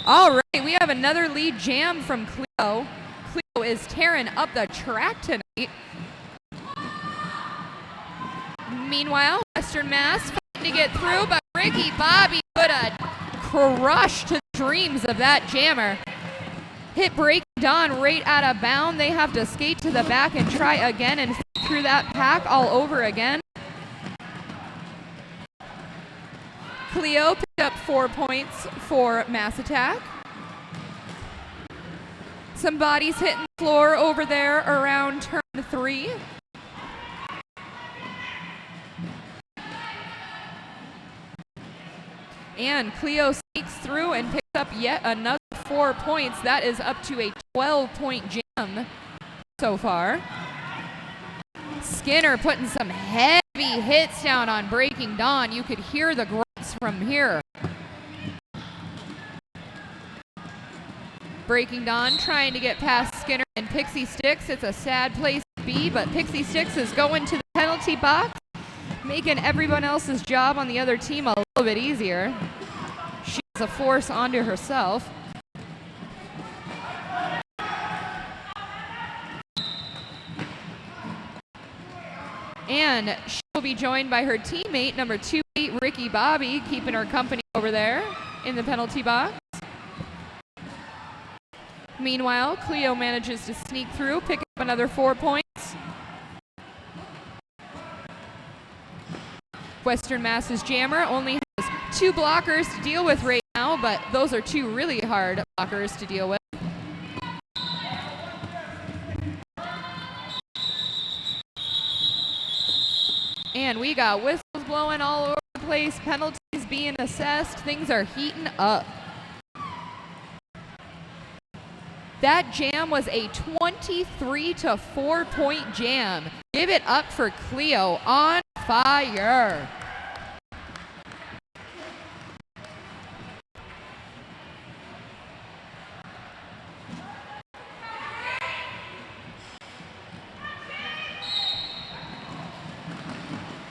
A: All right, we have another lead jam from Cleo. Cleo is tearing up the track tonight. Meanwhile, Western Mass fighting to get through, but Ricky Bobby put a crush to the dreams of that jammer. Hit Breaking Dawn right out of bound. They have to skate to the back and try again and through that pack all over again. Cleo picked up 4 points for Mass Attack. Some bodies hitting the floor over there around turn 3. And Cleo sneaks through and picks up yet another 4 points. That is up to a 12-point jam so far. Skinner putting some heavy hits down on Breaking Dawn. You could hear the grunts from here. Breaking Dawn trying to get past Skinner and Pixie Sticks. It's a sad place to be, but Pixie Sticks is going to the penalty box, making everyone else's job on the other team a little bit easier. She's a force onto herself. And she will be joined by her teammate, number 28, Ricky Bobby, keeping her company over there in the penalty box. Meanwhile, Cleo manages to sneak through, pick up another 4 points. Western Mass's jammer only has 2 blockers to deal with right now, but those are 2 really hard blockers to deal with. And we got whistles blowing all over the place, penalties being assessed, things are heating up. That jam was a 23 to 4 point jam. Give it up for Cleo, on fire.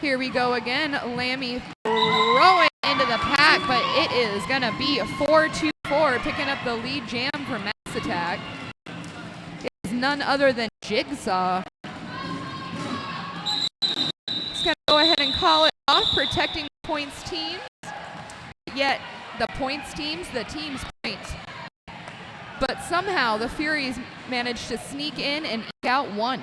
A: Here we go again. Lammy throwing into the pack, but it is going to be a 4-2-4, picking up the lead jam for Mass Attack. It is none other than Jigsaw. Just going to go ahead and call it off, protecting the points teams. Yet the points teams, the team's points. But somehow the Furies managed to sneak in and eke out 1.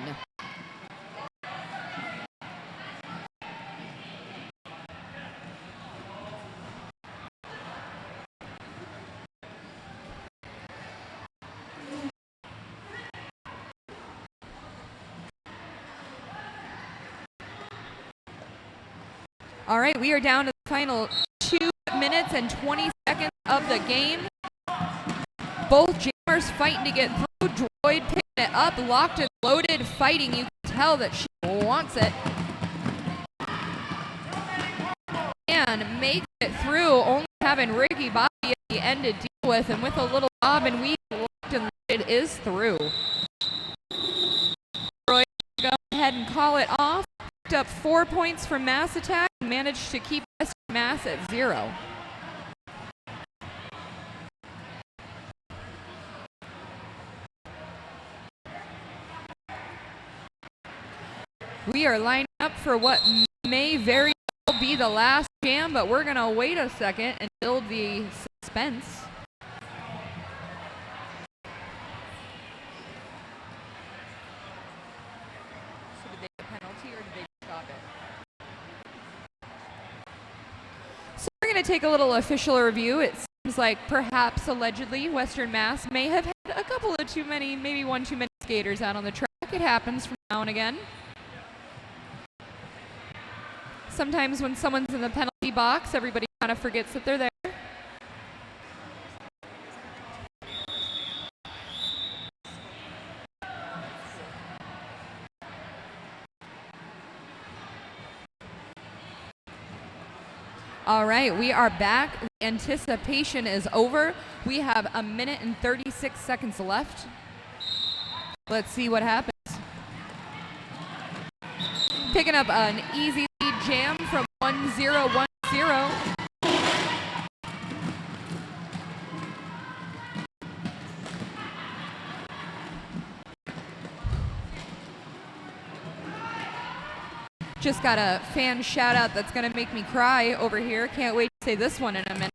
A: All right, we are down to the final 2 minutes and 20 seconds of the game. Both jammers fighting to get through. Droid picking it up, locked and loaded, fighting. You can tell that she wants it. And makes it through, only having Ricky Bobby at the end to deal with. And with a little bob and weave, locked and loaded is through. Droid, go ahead and call it off. Picked up 4 points from Mass Attack and managed to keep Western Mass at 0. We are lining up for what may very well be the last jam, but we're going to wait a second and build the suspense. So did they get a penalty or did they stop it? So we're going to take a little official review. It seems like perhaps allegedly Western Mass may have had a couple of too many, maybe 1 too many skaters out on the track. It happens from now and again. Sometimes when someone's in the penalty box, everybody kind of forgets that they're there. All right, we are back. Anticipation is over. We have 1 minute and 36 seconds left. Let's see what happens. Picking up an easy lead jam from 1-0-1-0. Just got a fan shout out that's going to make me cry over here. Can't wait to say this one in a minute.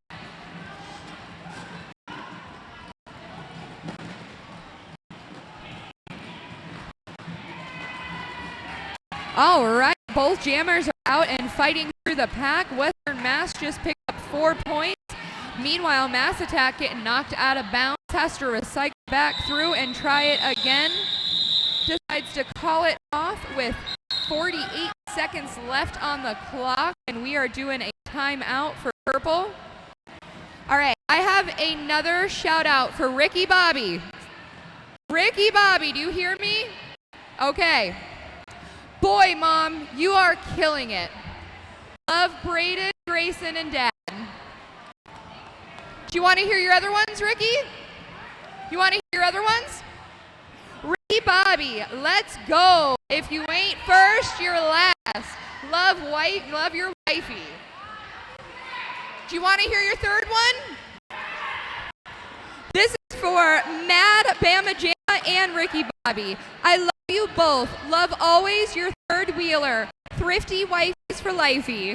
A: All right, both jammers are out and fighting through the pack. Western Mass just picked up 4 points. Meanwhile, Mass Attack getting knocked out of bounds, has to recycle back through and try it again. Decides to call it off with 48 seconds left on the clock, and we are doing a timeout for purple. All right, I have another shout out for Ricky Bobby. Ricky Bobby, do you hear me? Okay. Boy, Mom, you are killing it. Love Braden, Grayson, and Dad. Do you want to hear your other ones, Ricky? You want to hear your other ones? Ricky Bobby, let's go. If you ain't first, you're last. Love your wifey. Do you want to hear your third one? This is for Mad Bama Jamma and Ricky Bobby. I love you both. Love always, your third wheeler. Thrifty wifeys for lifey.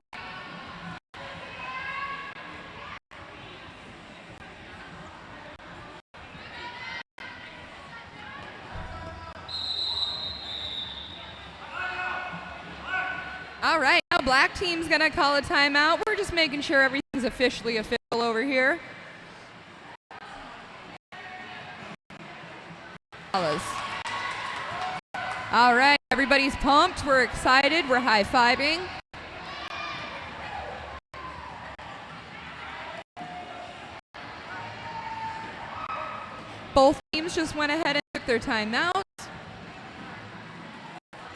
A: All right, now black team's gonna call a timeout. We're just making sure everything's officially official over here. All right, everybody's pumped. We're excited. We're high-fiving. Both teams just went ahead and took their timeouts.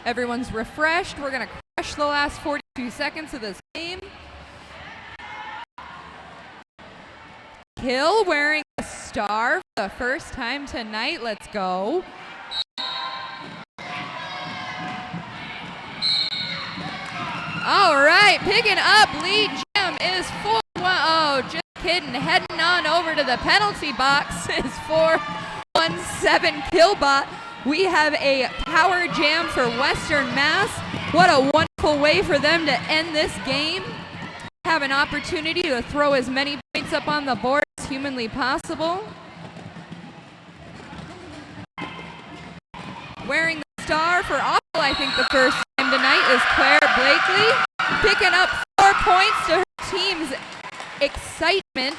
A: Everyone's refreshed. We're going to crush the last 42 seconds of this game. Kill wearing a star for the first time tonight. Let's go. All right, picking up lead gem is 4-1. Oh, just kidding. Heading on over to the penalty box is 4-1-7 Killbot. We have a power jam for Western Mass. What a wonderful way for them to end this game. Have an opportunity to throw as many points up on the board as humanly possible. Wearing the star for Awful, I think the first time tonight, is Claire Blakely. Picking up 4 points to her team's excitement.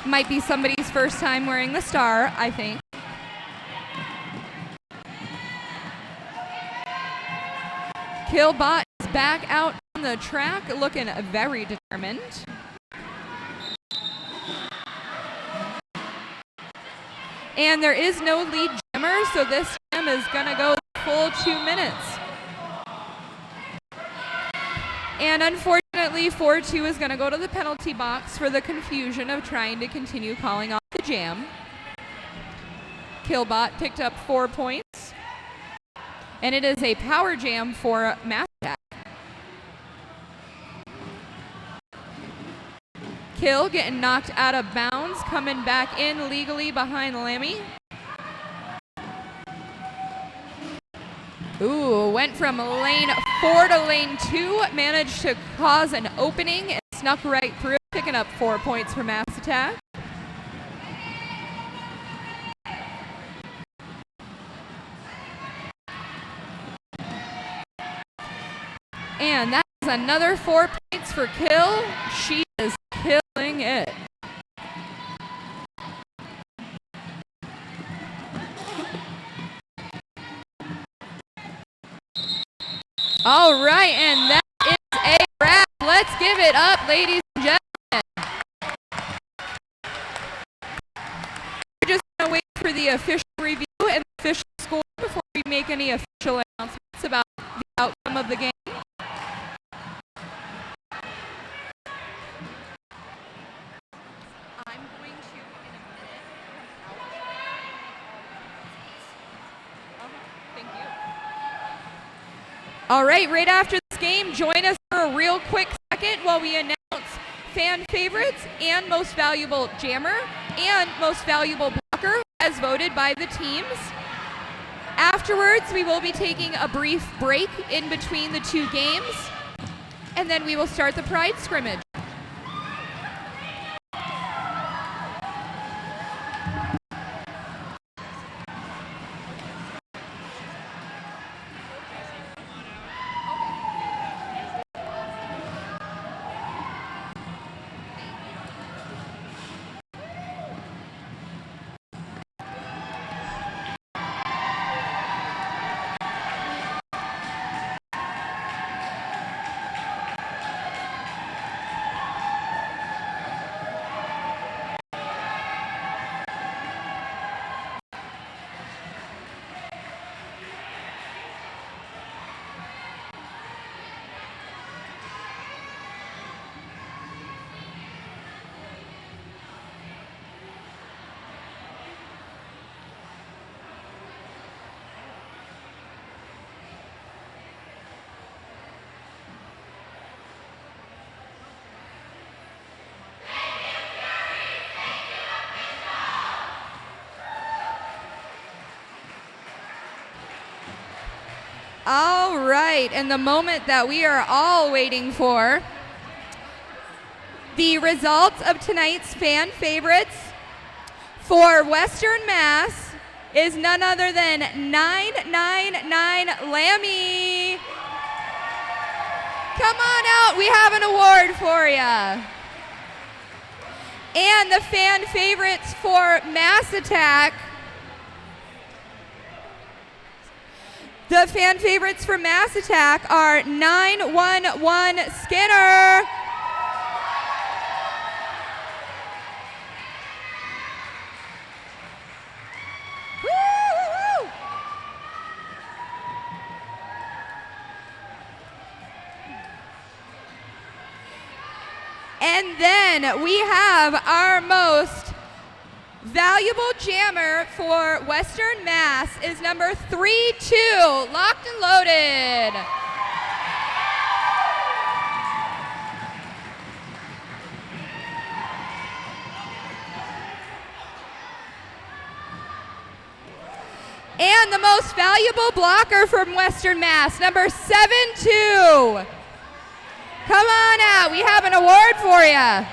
A: Might be somebody's first time wearing the star, I think. Killbot is back out on the track, looking very determined. And there is no lead jammer, so this jam is going to go the full 2 minutes. And unfortunately, 4-2 is going to go to the penalty box for the confusion of trying to continue calling off the jam. Killbot picked up 4 points. And it is a power jam for Mass Attack. Kill getting knocked out of bounds, coming back in legally behind Lammy. Ooh, went from lane 4 to lane 2, managed to cause an opening and snuck right through, picking up 4 points for Mass Attack. And that is another 4 points for Kill. She is killing it. All right, and that is a wrap. Let's give it up, ladies and gentlemen. We're just going to wait for the official review and the official score before we make any official announcements about the outcome of the game. All right after this game, join us for a real quick second while we announce fan favorites and most valuable jammer and most valuable blocker as voted by the teams. Afterwards, we will be taking a brief break in between the two games, and then we will start the Pride Scrimmage. All right, and the moment that we are all waiting for, the results of tonight's fan favorites for Western Mass is none other than 999 Lammy. Come on out, we have an award for you. And the fan favorites for Mass Attack, the fan favorites for Mass Attack are 911 Skinner. Woo! And then we have our most valuable jammer for Western Mass is number 32, Locked and Loaded. And the most valuable blocker from Western Mass, number 72. Come on out, we have an award for you.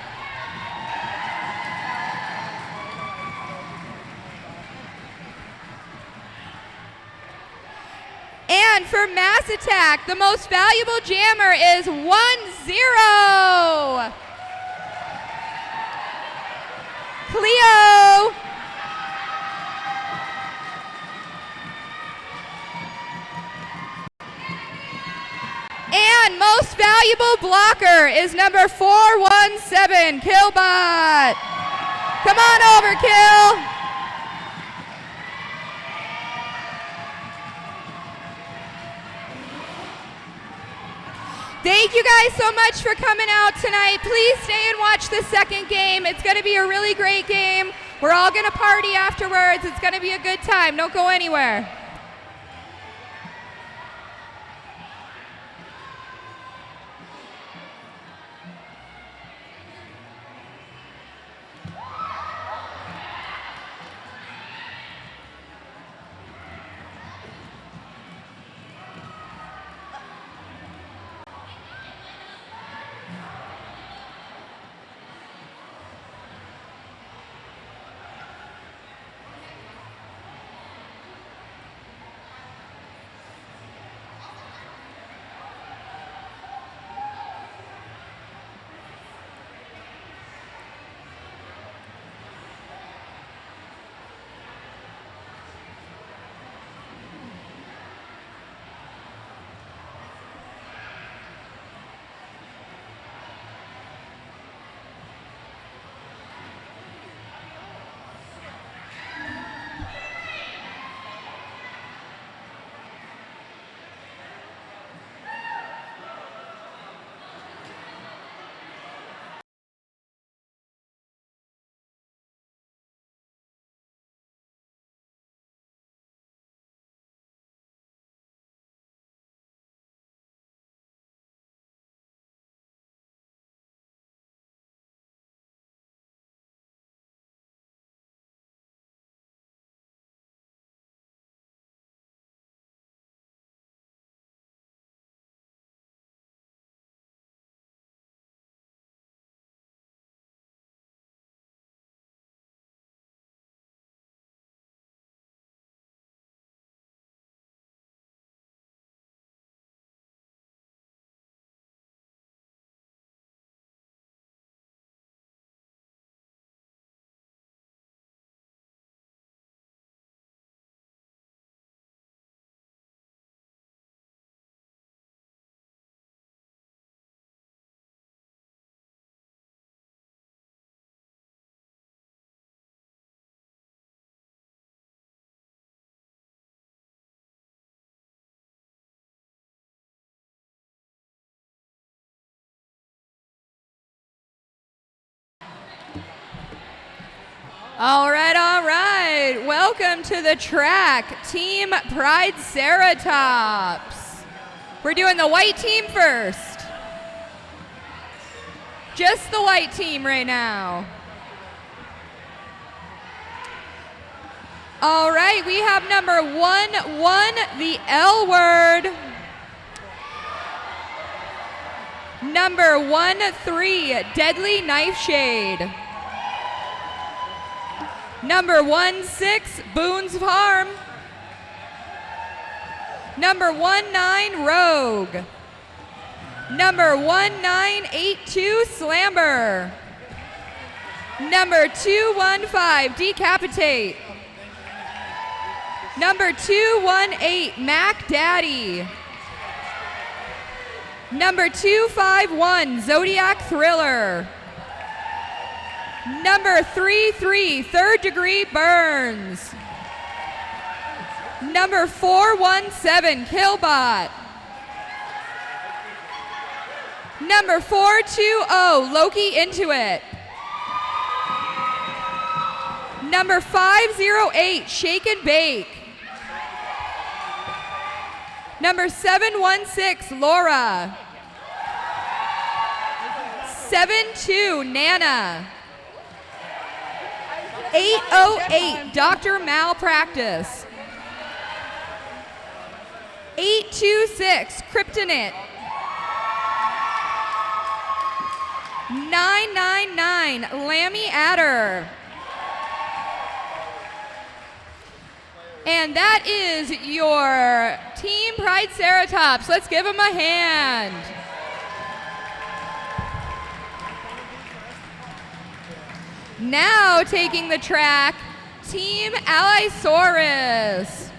A: And for Mass Attack, the most valuable jammer is 10. Cleo. And most valuable blocker is number 417, Killbot. Come on over, Kill. Thank you guys so much for coming out tonight. Please stay and watch the second game. It's going to be a really great game. We're all going to party afterwards. It's going to be a good time. Don't go anywhere. All right. Welcome to the track, Team Prideceratops. We're doing the white team first. Just the white team right now. All right, we have number 1-1, the L word. Number 1-3, Deadly Knife Shade. Number 1-6, Boone's Farm. Number 1-9, Rogue. Number 1982, Slamber. Number 215, Decapitate. Number 218, Mac Daddy. Number 251, Zodiac Thriller. Number 33, Third Degree Burns. Number 417, Killbot. Number 420, Loki Intuit. Number 508, Shake and Bake. Number 716, Laura. 72, Nana. 808, Dr. Malpractice. 826, Kryptonite. 999, Lammy Adder. And that is your Team Prideceratops. Let's give them a hand. Now taking the track, Team Allyasaurus.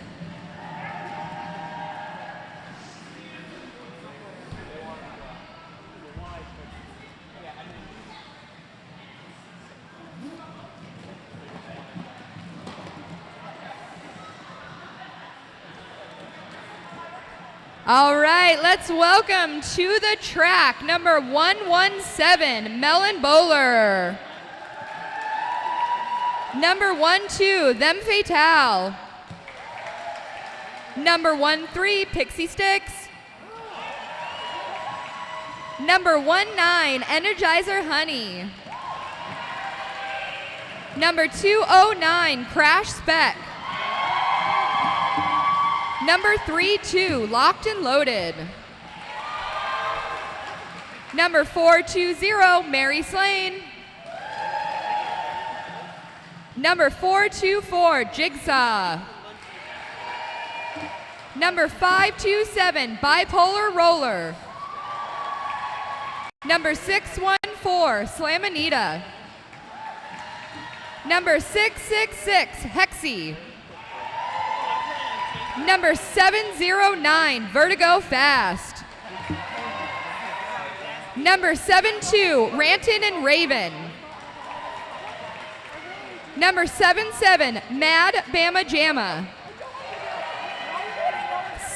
A: All right, let's welcome to the track number 117, Melon Bowler. Number 12, Them Fatale. Number 13, Pixie Sticks. Number 19, Energizer Honey. Number 209, Crash Spec. Number 32, Locked and Loaded. Number 420, Mary Slane. Number 424, Jigsaw. Number 527, Bipolar Roller. Number 614, Slamanita. Number 666, Hexy. Number 709, Vertigo Fast. Number 72, Rantin and Raven. Number 77, Mad Bama Jamma.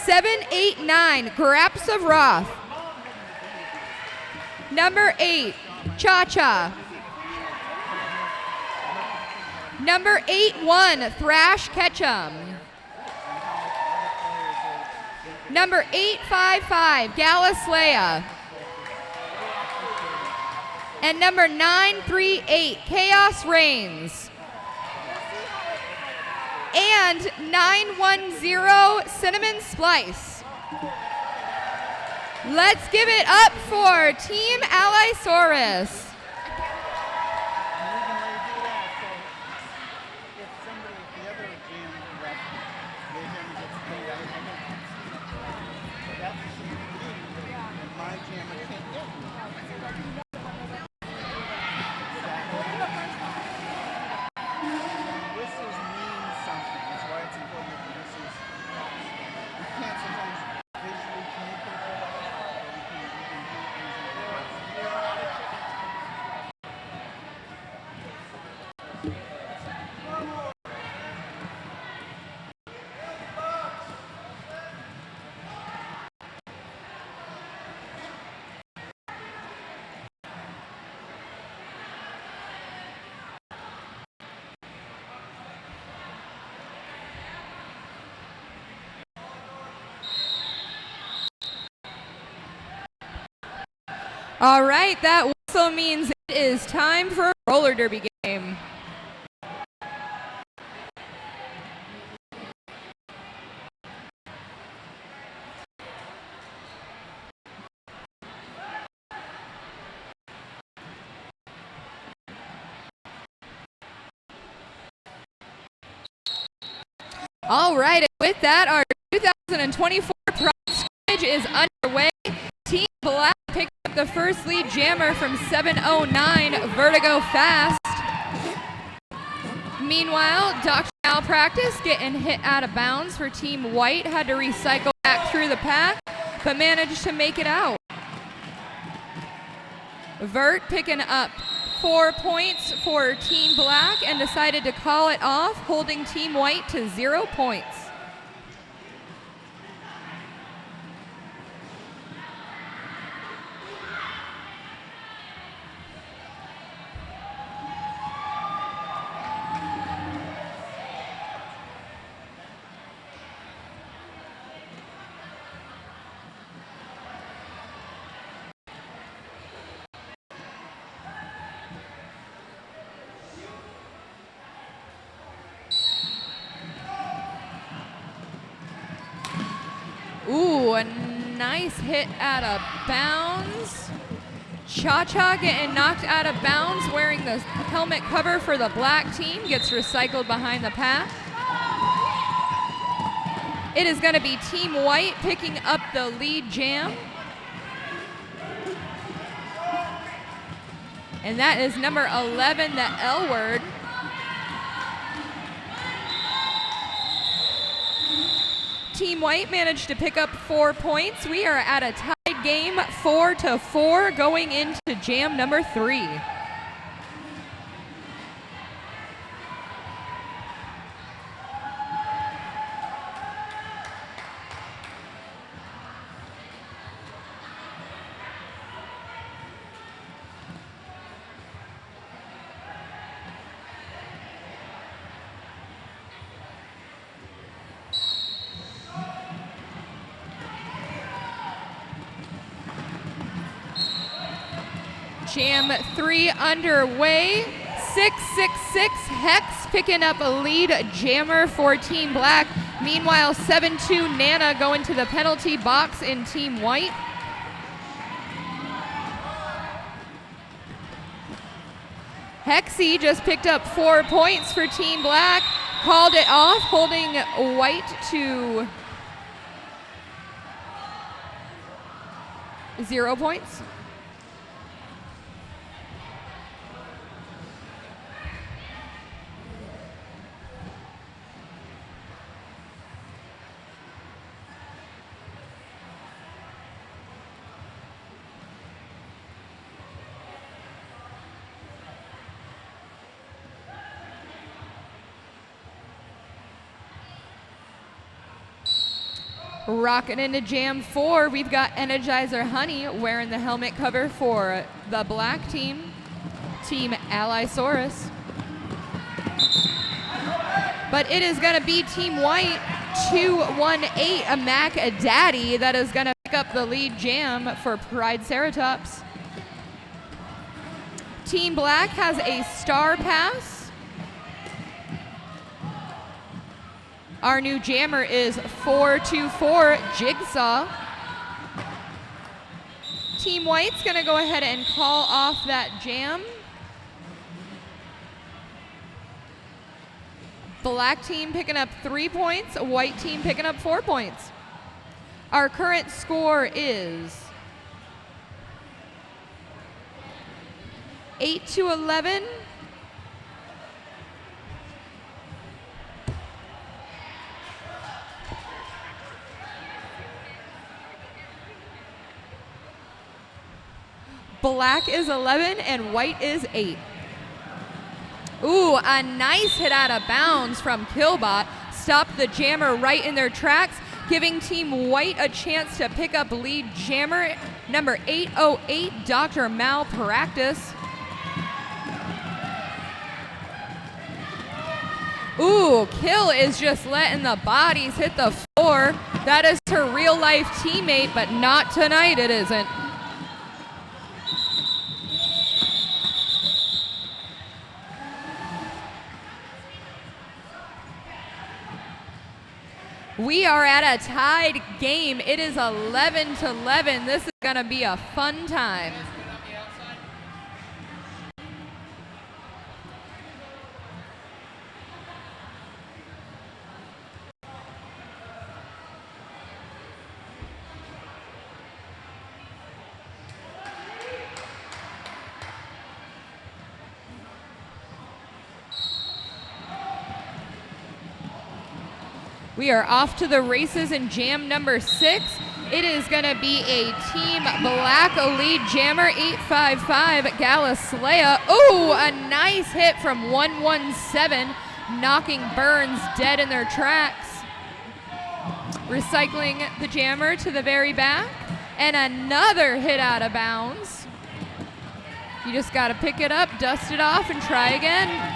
A: 789, Graps of Wrath. Number 8, Cha Cha. Number 81, Thrash Ketchum. Number 855, Galaslea. And number 938, Chaos Reigns. And 910, Cinnamon Splice. Let's give it up for Team Allyasaurus. All right, that whistle means it is time for a roller derby game. All right, and with that, our 2024 Pride Scrimmage is underway. Team Black picked up the first lead jammer from 709 Vertigo Fast. Meanwhile, Dr. Malpractice getting hit out of bounds for Team White, had to recycle back through the pack, but managed to make it out. Vert picking up 4 points for Team Black and decided to call it off, holding Team White to 0 points. Ooh, a nice hit out of bounds. Cha-Cha getting knocked out of bounds, wearing the helmet cover for the black team, gets recycled behind the pack. It is going to be Team White picking up the lead jam. And that is number 11, the L word. Team White managed to pick up 4 points. We are at a tied game, 4-4, going into jam number 3. Jam 3 underway. 666 Hex picking up a lead jammer for Team Black. Meanwhile, 7-2 Nana going to the penalty box in Team White. Hexy just picked up 4 points for Team Black, called it off, holding White to 0 points. Rocking into Jam 4, we've got Energizer Honey wearing the helmet cover for the black team, Team Allyasaurus. But it is going to be Team White, 218, a Mac Daddy, that is going to pick up the lead jam for Prideceratops. Team Black has a Star Pass. Our new jammer is 424 Jigsaw. Team White's going to go ahead and call off that jam. Black team picking up 3 points, white team picking up 4 points. Our current score is 8-11. Black is 11 and white is 8. Ooh, a nice hit out of bounds from Killbot. Stopped the jammer right in their tracks, giving Team White a chance to pick up lead jammer number 808, Dr. Malpractice. Ooh, Kill is just letting the bodies hit the floor. That is her real life teammate, but not tonight, it isn't. We are at a tied game. It is 11-11. This is going to be a fun time. We are off to the races in jam number 6. It is going to be a Team Black lead jammer, 855 Allyasaurus. Oh, a nice hit from 117, knocking Burns dead in their tracks. Recycling the jammer to the very back, and another hit out of bounds. You just got to pick it up, dust it off, and try again.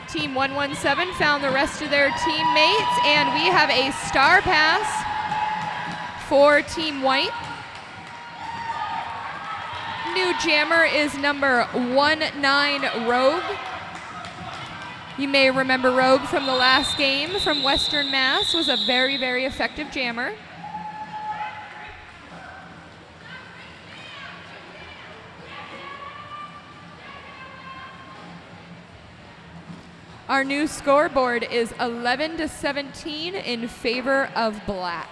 A: Team 117 found the rest of their teammates, and we have a star pass for Team White. New jammer is number 19 Rogue. You may remember Rogue from the last game from Western Mass. Was a very, very effective jammer. Our new scoreboard is 11-17 in favor of Black.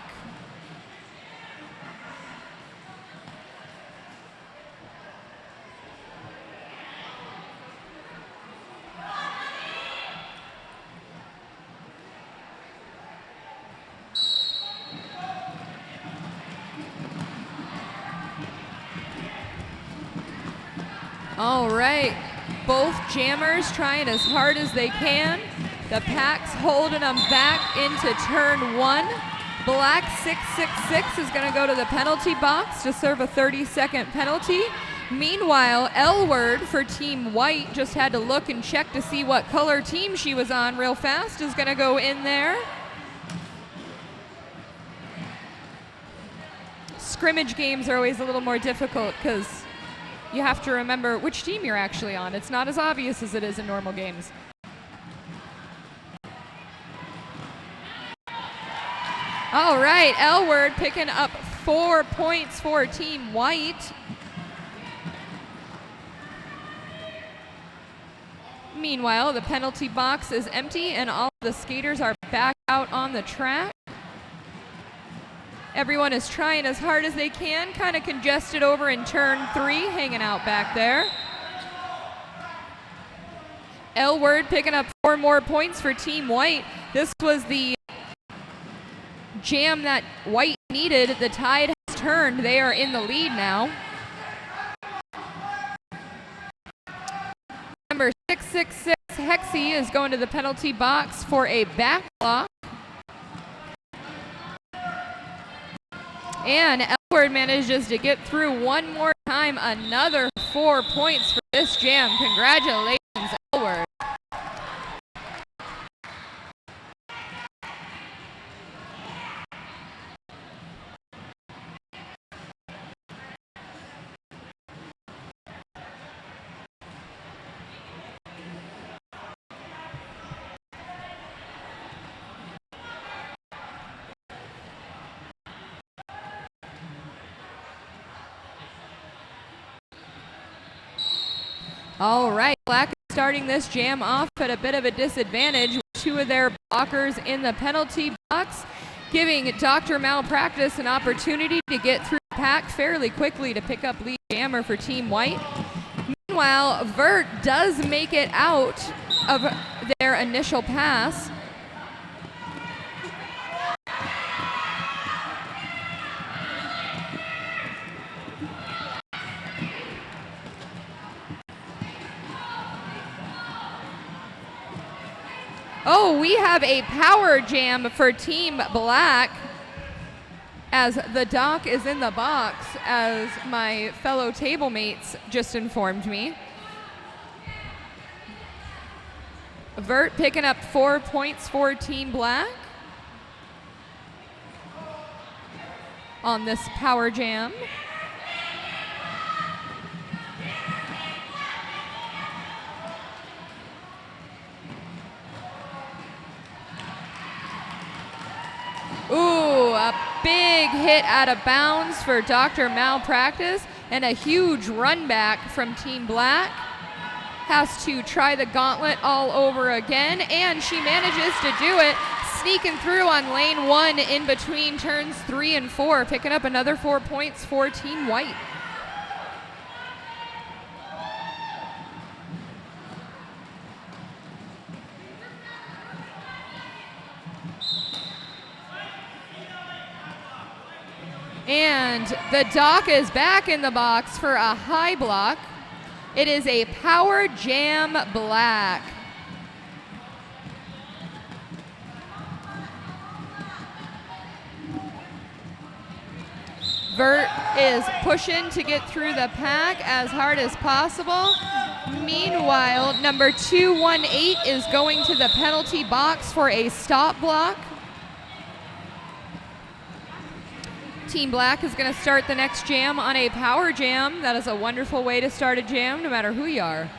A: All right. Both jammers trying as hard as they can. The pack's holding them back into turn 1. Black 666 is going to go to the penalty box to serve a 30-second penalty. Meanwhile, L-Word for Team White just had to look and check to see what color team she was on real fast, is going to go in there. Scrimmage games are always a little more difficult because you have to remember which team you're actually on. It's not as obvious as it is in normal games. All right, L-Word picking up 4 points for Team White. Meanwhile, the penalty box is empty and all the skaters are back out on the track. Everyone is trying as hard as they can, kind of congested over in turn 3, hanging out back there. L-Word picking up 4 more points for Team White. This was the jam that White needed. The tide has turned. They are in the lead now. Number 666, Hexy, is going to the penalty box for a back block. And L-Word manages to get through one more time. Another 4 points for this jam. Congratulations, L-Word. All right, Black is starting this jam off at a bit of a disadvantage with 2 of their blockers in the penalty box, giving Dr. Malpractice an opportunity to get through the pack fairly quickly to pick up lead jammer for Team White. Meanwhile, Vert does make it out of their initial pass. Oh, we have a power jam for Team Black as the dock is in the box, as my fellow table mates just informed me. Vert picking up 4 points for Team Black on this power jam. big hit out of bounds for Dr. Malpractice, and a huge run back from Team Black. Has to try the gauntlet all over again, and she manages to do it, sneaking through on lane 1 in between turns 3 and 4, picking up another 4 points for Team White. And the Doc is back in the box for a high block. It is a Power Jam Black. Vert is pushing to get through the pack as hard as possible. Meanwhile, number 218 is going to the penalty box for a stop block. Team Black is going to start the next jam on a power jam. That is a wonderful way to start a jam, no matter who you are.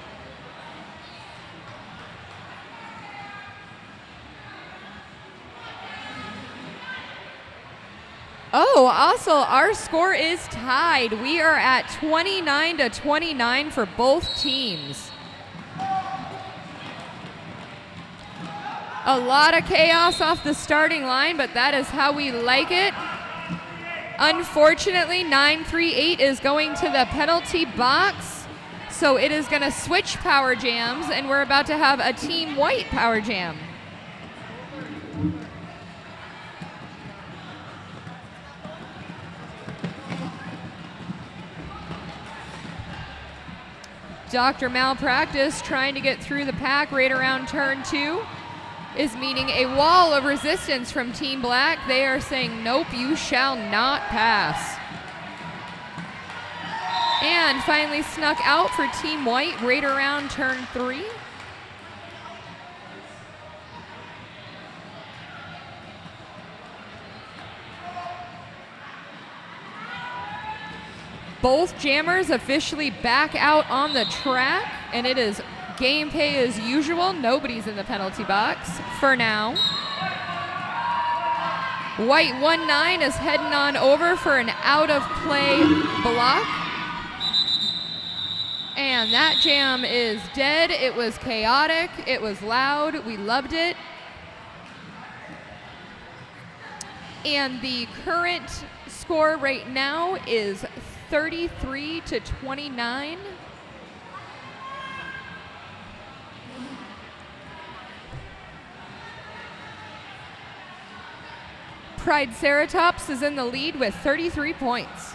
A: Oh, also, our score is tied. We are at 29-29 for both teams. A lot of chaos off the starting line, but that is how we like it. Unfortunately, 938 is going to the penalty box, so it is going to switch power jams, and we're about to have a Team White power jam. Dr. Malpractice trying to get through the pack right around turn 2. Is meeting a wall of resistance from Team Black. They are saying, nope, you shall not pass. And finally snuck out for Team White right around turn 3. Both jammers officially back out on the track, and it is game pay as usual. Nobody's in the penalty box for now. White 1-9 is heading on over for an out of play block. And that jam is dead. It was chaotic. It was loud. We loved it. And the current score right now is 33-29. Prideceratops is in the lead with 33 points.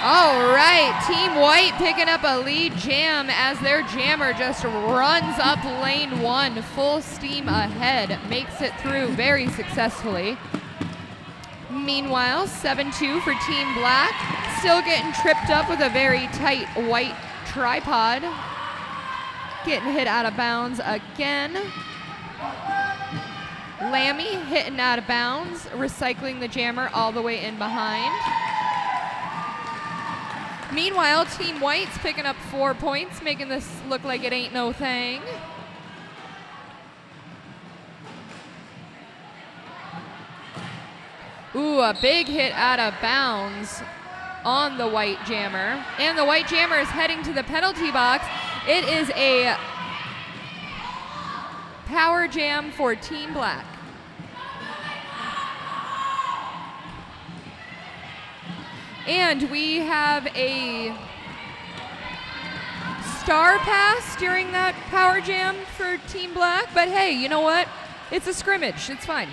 A: All right, Team White picking up a lead jam as their jammer just runs up lane 1, full steam ahead, makes it through very successfully. Meanwhile, 7-2 for Team Black, still getting tripped up with a very tight white tripod. Getting hit out of bounds again. Lammy hitting out of bounds, recycling the jammer all the way in behind. Meanwhile, Team White's picking up 4 points, making this look like it ain't no thing. Ooh, a big hit out of bounds on the white jammer. And the white jammer is heading to the penalty box. It is a power jam for Team Black. And we have a star pass during that power jam for Team Black. But hey, you know what? It's a scrimmage. It's fine.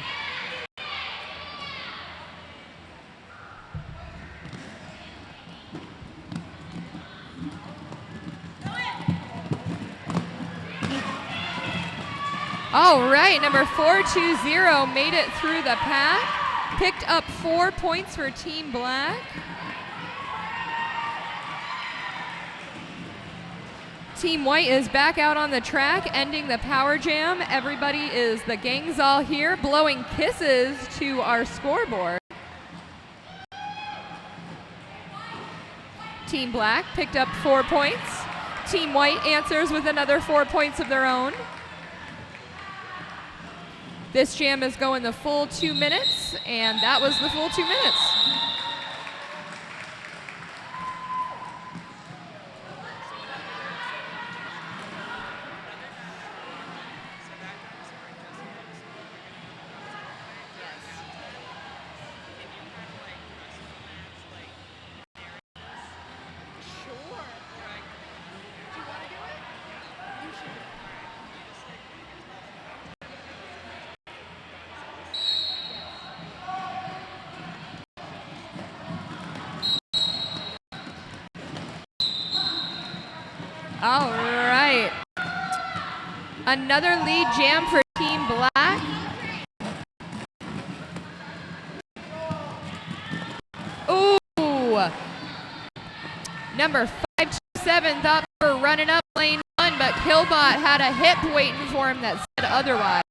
A: All right, number 420 made it through the pack. Picked up 4 points for Team Black. Team White is back out on the track, ending the power jam. The gang's all here, blowing kisses to our scoreboard. Team Black picked up 4 points. Team White answers with another 4 points of their own. This jam is going the full 2 minutes, and that was the full 2 minutes. All right. Another lead jam for Team Black. Ooh. Number 527 thought they were running up lane 1, but Killbot had a hip waiting for him that said otherwise.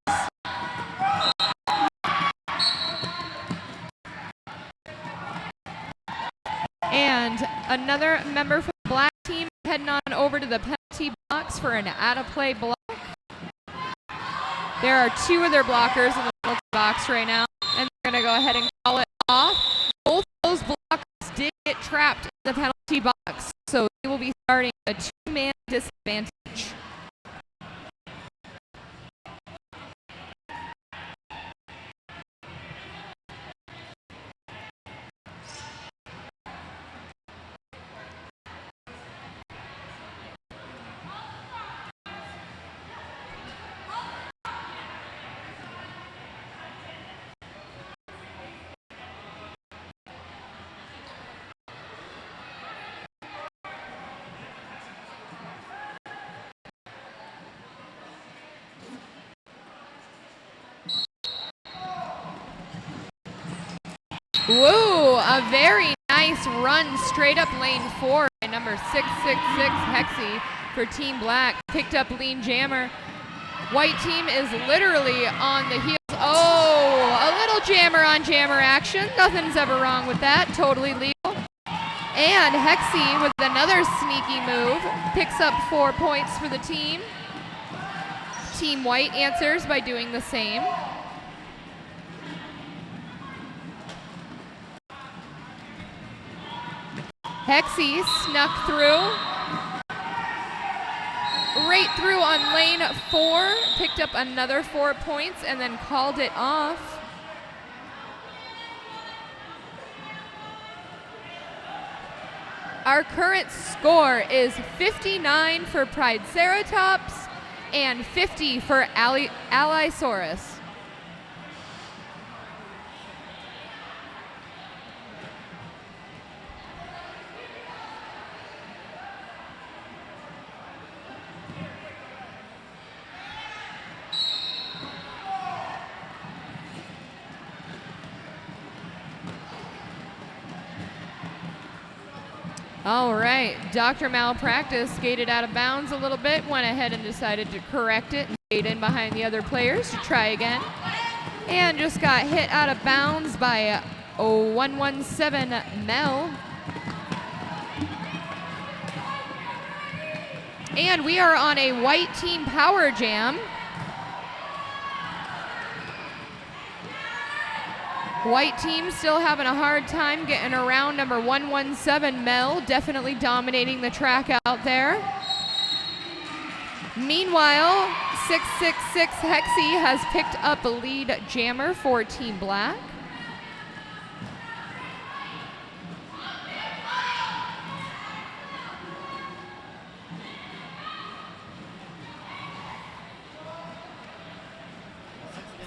A: And another member from the Black team heading on over to the penalty box for an out-of-play block. There are 2 of their blockers in the penalty box right now, and they're going to go ahead and call it off. Both those blockers did get trapped in the penalty box, so they will be starting a 2-man disadvantage. Woo, a very nice run straight up lane 4 by number 666 Hexy for Team Black. Picked up lean jammer. White team is literally on the heels. Oh, a little jammer on jammer action. Nothing's ever wrong with that. Totally legal. And Hexy with another sneaky move picks up 4 points for the team. Team White answers by doing the same. Hexy snuck through, right through on lane 4, picked up another 4 points and then called it off. Our current score is 59 for Prideceratops and 50 for Allyasaurus. All right, Dr. Malpractice skated out of bounds a little bit, went ahead and decided to correct it and skate in behind the other players to try again. And just got hit out of bounds by 117 Mel. And we are on a white team power jam. White team still having a hard time getting around number 117 Mel, definitely dominating the track out there. Meanwhile, 666 Hexy has picked up a lead jammer for Team Black.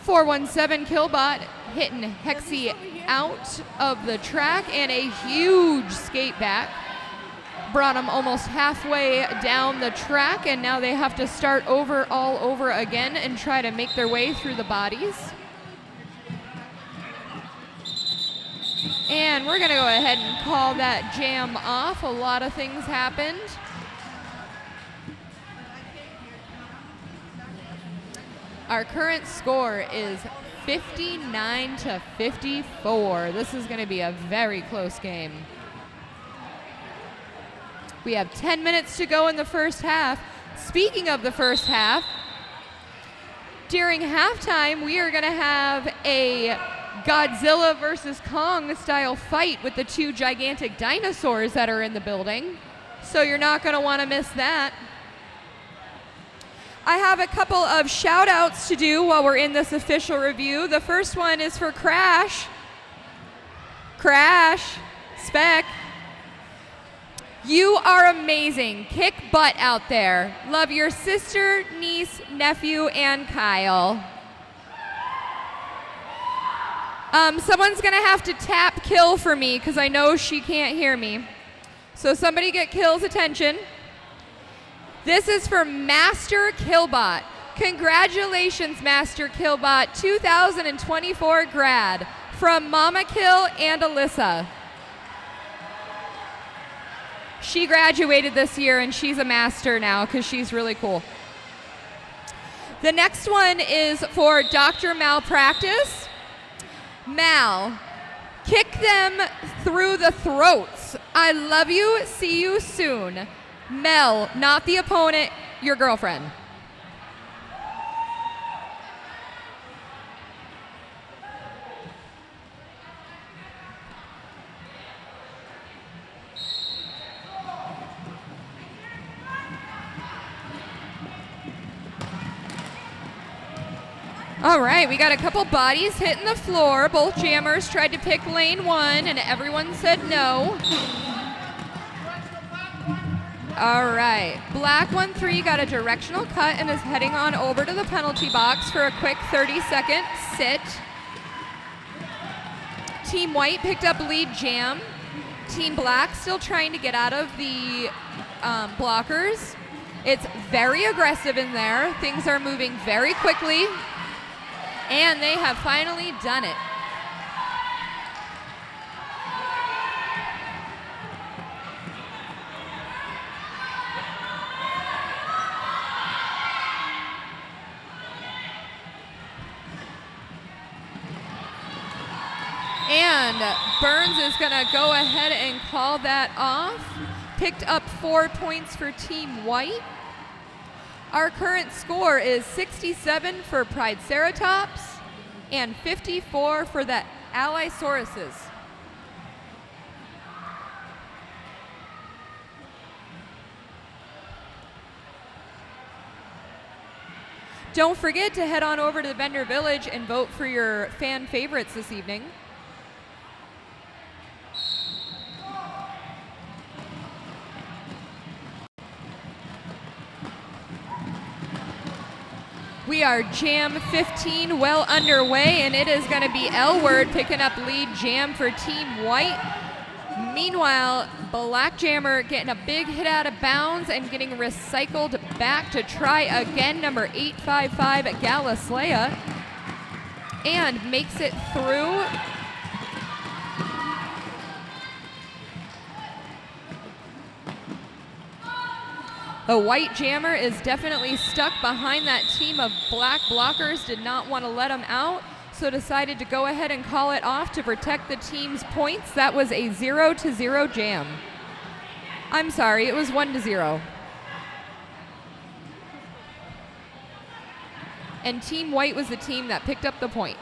A: .417 Killbot hitting Hexy out of the track, and a huge skate back. Brought them almost halfway down the track, and now they have to start over all over again and try to make their way through the bodies. And we're gonna go ahead and call that jam off. A lot of things happened. Our current score is 59 to 54. This is going to be a very close game. We have 10 minutes to go in the first half. Speaking of the first half, during halftime, we are going to have a Godzilla versus Kong style fight with the two gigantic dinosaurs that are in the building. So you're not going to want to miss that. I have a couple of shout outs to do while we're in this official review. The first one is for Crash. Crash, Spec. You are amazing. Kick butt out there. Love your sister, niece, nephew, and Kyle. Someone's going to have to tap Kill for me because I know she can't hear me. So somebody get Kill's attention. This is for Master Killbot. Congratulations, Master Killbot, 2024 grad from Mama Kill and Alyssa. She graduated this year and she's a master now because she's really cool. The next one is for Dr. Malpractice. Mal, kick them through the throats. I love you. See you soon. Mel, not the opponent, your girlfriend. All right, we got a couple bodies hitting the floor. Both jammers tried to pick lane one, and everyone said no. All right, Black 1-3 got a directional cut and is heading on over to the penalty box for a quick 30-second sit. Team White picked up lead jam. Team Black still trying to get out of the blockers. It's very aggressive in there. Things are moving very quickly. And they have finally done it. And Burns is going to go ahead and call that off. Picked up 4 points for Team White. Our current score is 67 for Prideceratops and 54 for the Allyasauruses. Don't forget to head on over to the Vendor Village and vote for your fan favorites this evening. We are Jam 15 well underway, and it is going to be Elward picking up lead jam for Team White. Meanwhile, Black Jammer getting a big hit out of bounds and getting recycled back to try again, number 855 at Galaslea, and makes it through. The White Jammer is definitely stuck behind that team of black blockers, did not want to let him out, so decided to go ahead and call it off to protect the team's points. That was a 0-0 jam. I'm sorry, it was 1-0. And Team White was the team that picked up the point.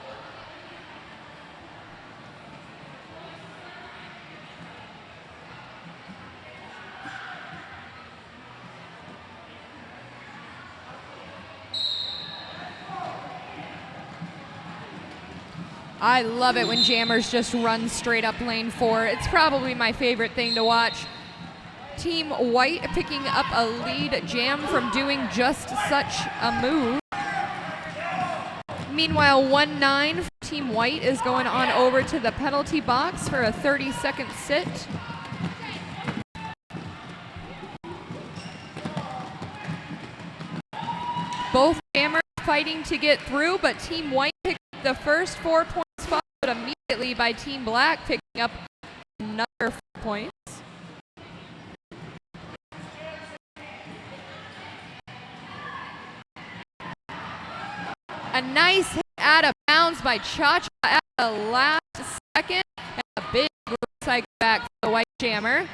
A: I love it when jammers just run straight up lane 4. It's probably my favorite thing to watch. Team White picking up a lead jam from doing just such a move. Meanwhile, 1-9 for Team White is going on over to the penalty box for a 30-second sit. Both jammers fighting to get through, but Team White picked up the first 4 points, followed immediately by Team Black picking up another 4 points. A nice hit out of bounds by Cha-Cha at the last second. And a big cycle back for the White Jammer.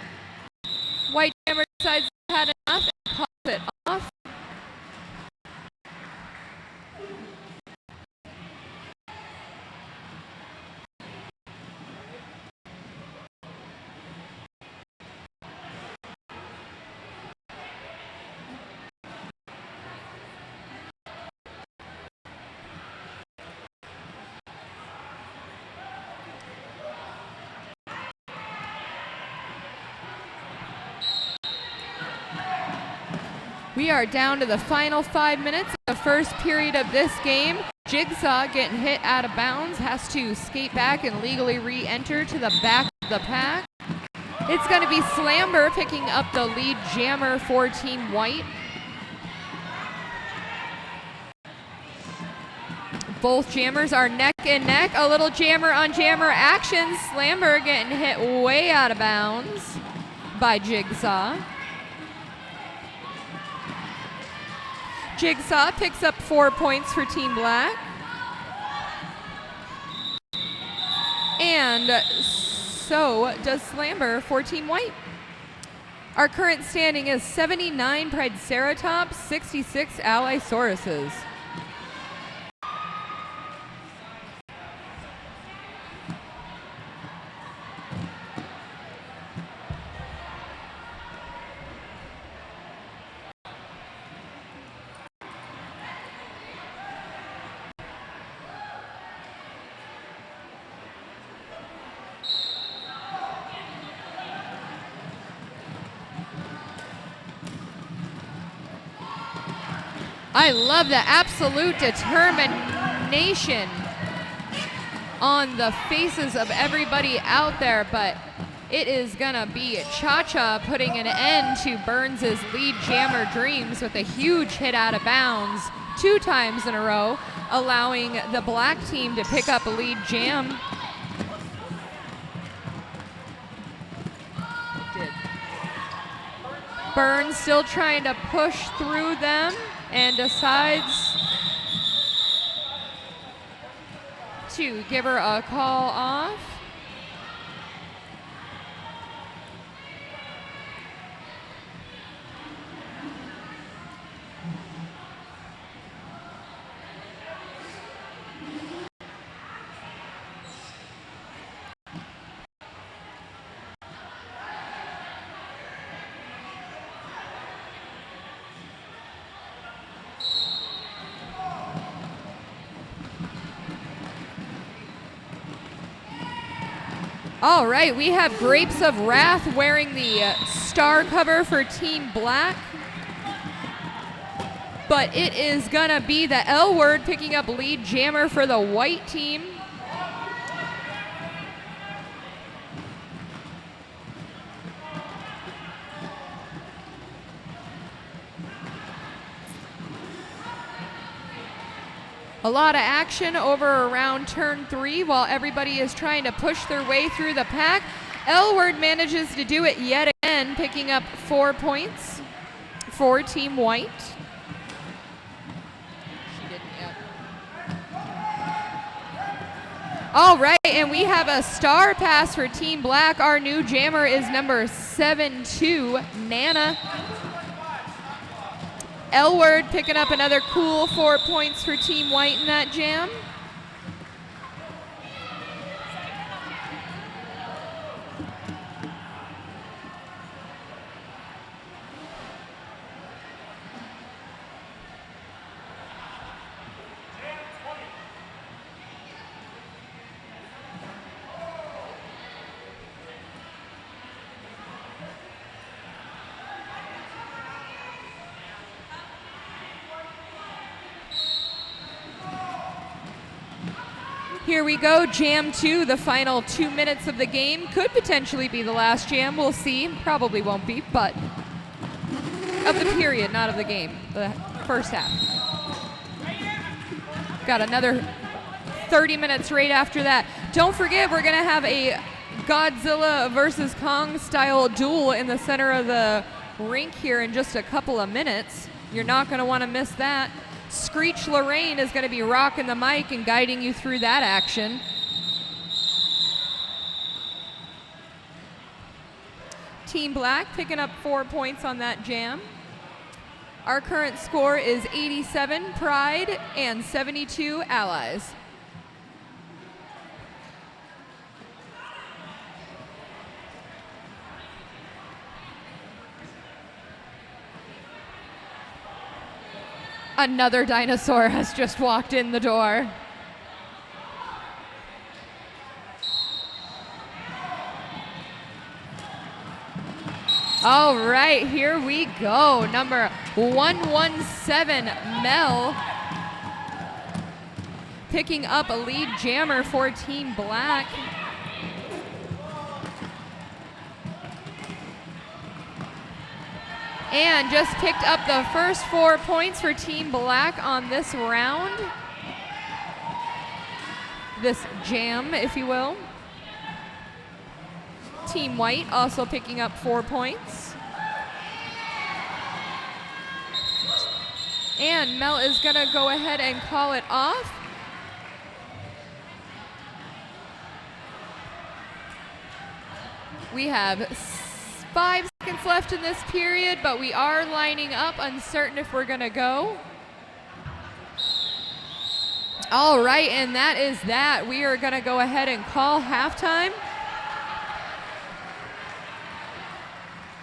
A: White Jammer decides to had enough and pops it off. We are down to the final 5 minutes of the first period of this game. Jigsaw getting hit out of bounds, has to skate back and legally re-enter to the back of the pack. It's going to be Slamber picking up the lead jammer for Team White. Both jammers are neck and neck. A little jammer on jammer action. Slamber getting hit way out of bounds by Jigsaw. Jigsaw picks up 4 points for Team Black. And so does Slamber for Team White. Our current standing is 79 Prideceratops, 66 Allyasauruses. I love the absolute determination on the faces of everybody out there, but it is gonna be Cha-Cha putting an end to Burns' lead jammer dreams with a huge hit out of bounds 2 times in a row, allowing the black team to pick up a lead jam. Burns still trying to push through them and decides to give her a call off. All right, we have Grapes of Wrath wearing the star cover for Team Black. But it is gonna be the L Word picking up lead jammer for the white team. A lot of action over around turn 3 while everybody is trying to push their way through the pack. L-Word manages to do it yet again, picking up 4 points for Team White. She didn't yet. All right, and we have a star pass for Team Black. Our new jammer is number 7-2, Nana. L-Word picking up another cool 4 points for Team White in that jam. Here we go, jam 2, the final 2 minutes of the game. Could potentially be the last jam, we'll see. Probably won't be, but of the period, not of the game, the first half. Got another 30 minutes right after that. Don't forget, we're gonna have a Godzilla versus Kong style duel in the center of the rink here in just a couple of minutes. You're not gonna wanna miss that. Screech Lorraine is going to be rocking the mic and guiding you through that action. Team Black picking up 4 points on that jam. Our current score is 87 Pride and 72 Allies. Another dinosaur has just walked in the door. All right, here we go. Number 117, Mel, picking up a lead jammer for Team Black. And just picked up the first 4 points for Team Black on this round. This jam, if you will. Team White also picking up 4 points. And Mel is gonna go ahead and call it off. We have 5 seconds left in this period, but we are lining up, uncertain if we're gonna go. All right, and that is that. We are gonna go ahead and call halftime.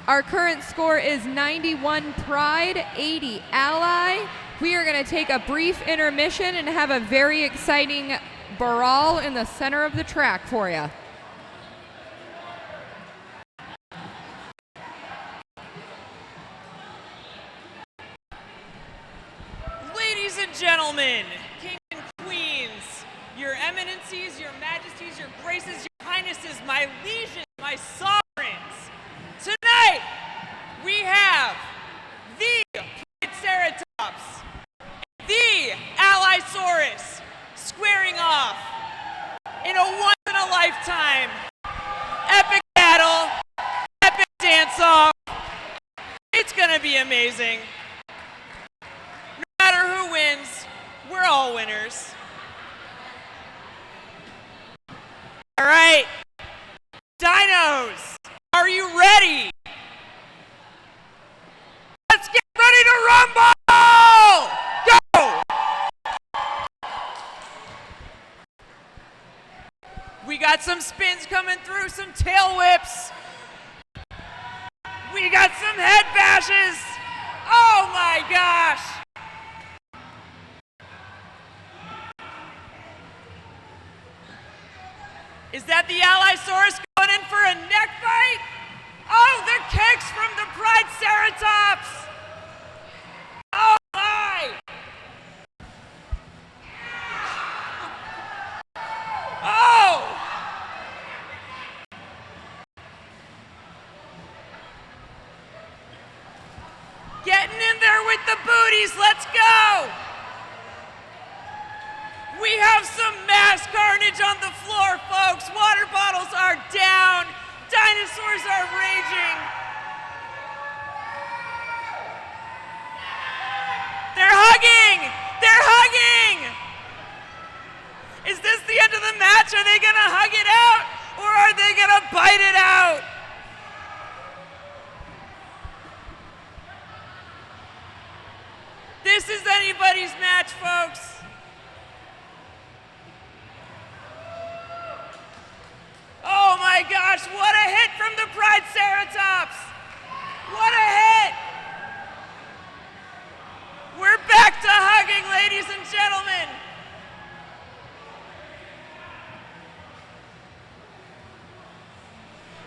A: Our current score is 91 Pride, 80 Ally. We are gonna take a brief intermission and have a very exciting brawl in the center of the track for you.
B: Ladies and gentlemen, kings and queens, your eminencies, your majesties, your graces, your highnesses, my lieges, my sovereigns. Tonight, we have the Prideceratops, the Allyasaurus squaring off in a once-in-a-lifetime epic battle, epic dance-off. It's gonna be amazing. No matter who wins, we're all winners. All right, dinos, are you ready? Let's get ready to rumble! Go! We got some spins coming through, some tail whips. We got some head bashes. Oh my gosh! Is that the Allyasaurus going in for a neck bite? Oh, the kicks from the Prideceratops! Oh my! Oh! Getting in there with the booties, let's go! We have some mass carnage on the floor, folks. Water bottles are down. Dinosaurs are raging. They're hugging! They're hugging! Is this the end of the match? Are they gonna hug it out? Or are they gonna bite it out? This is anybody's match, folks. Oh my gosh, what a hit from the Prideceratops! What a hit! We're back to hugging, ladies and gentlemen.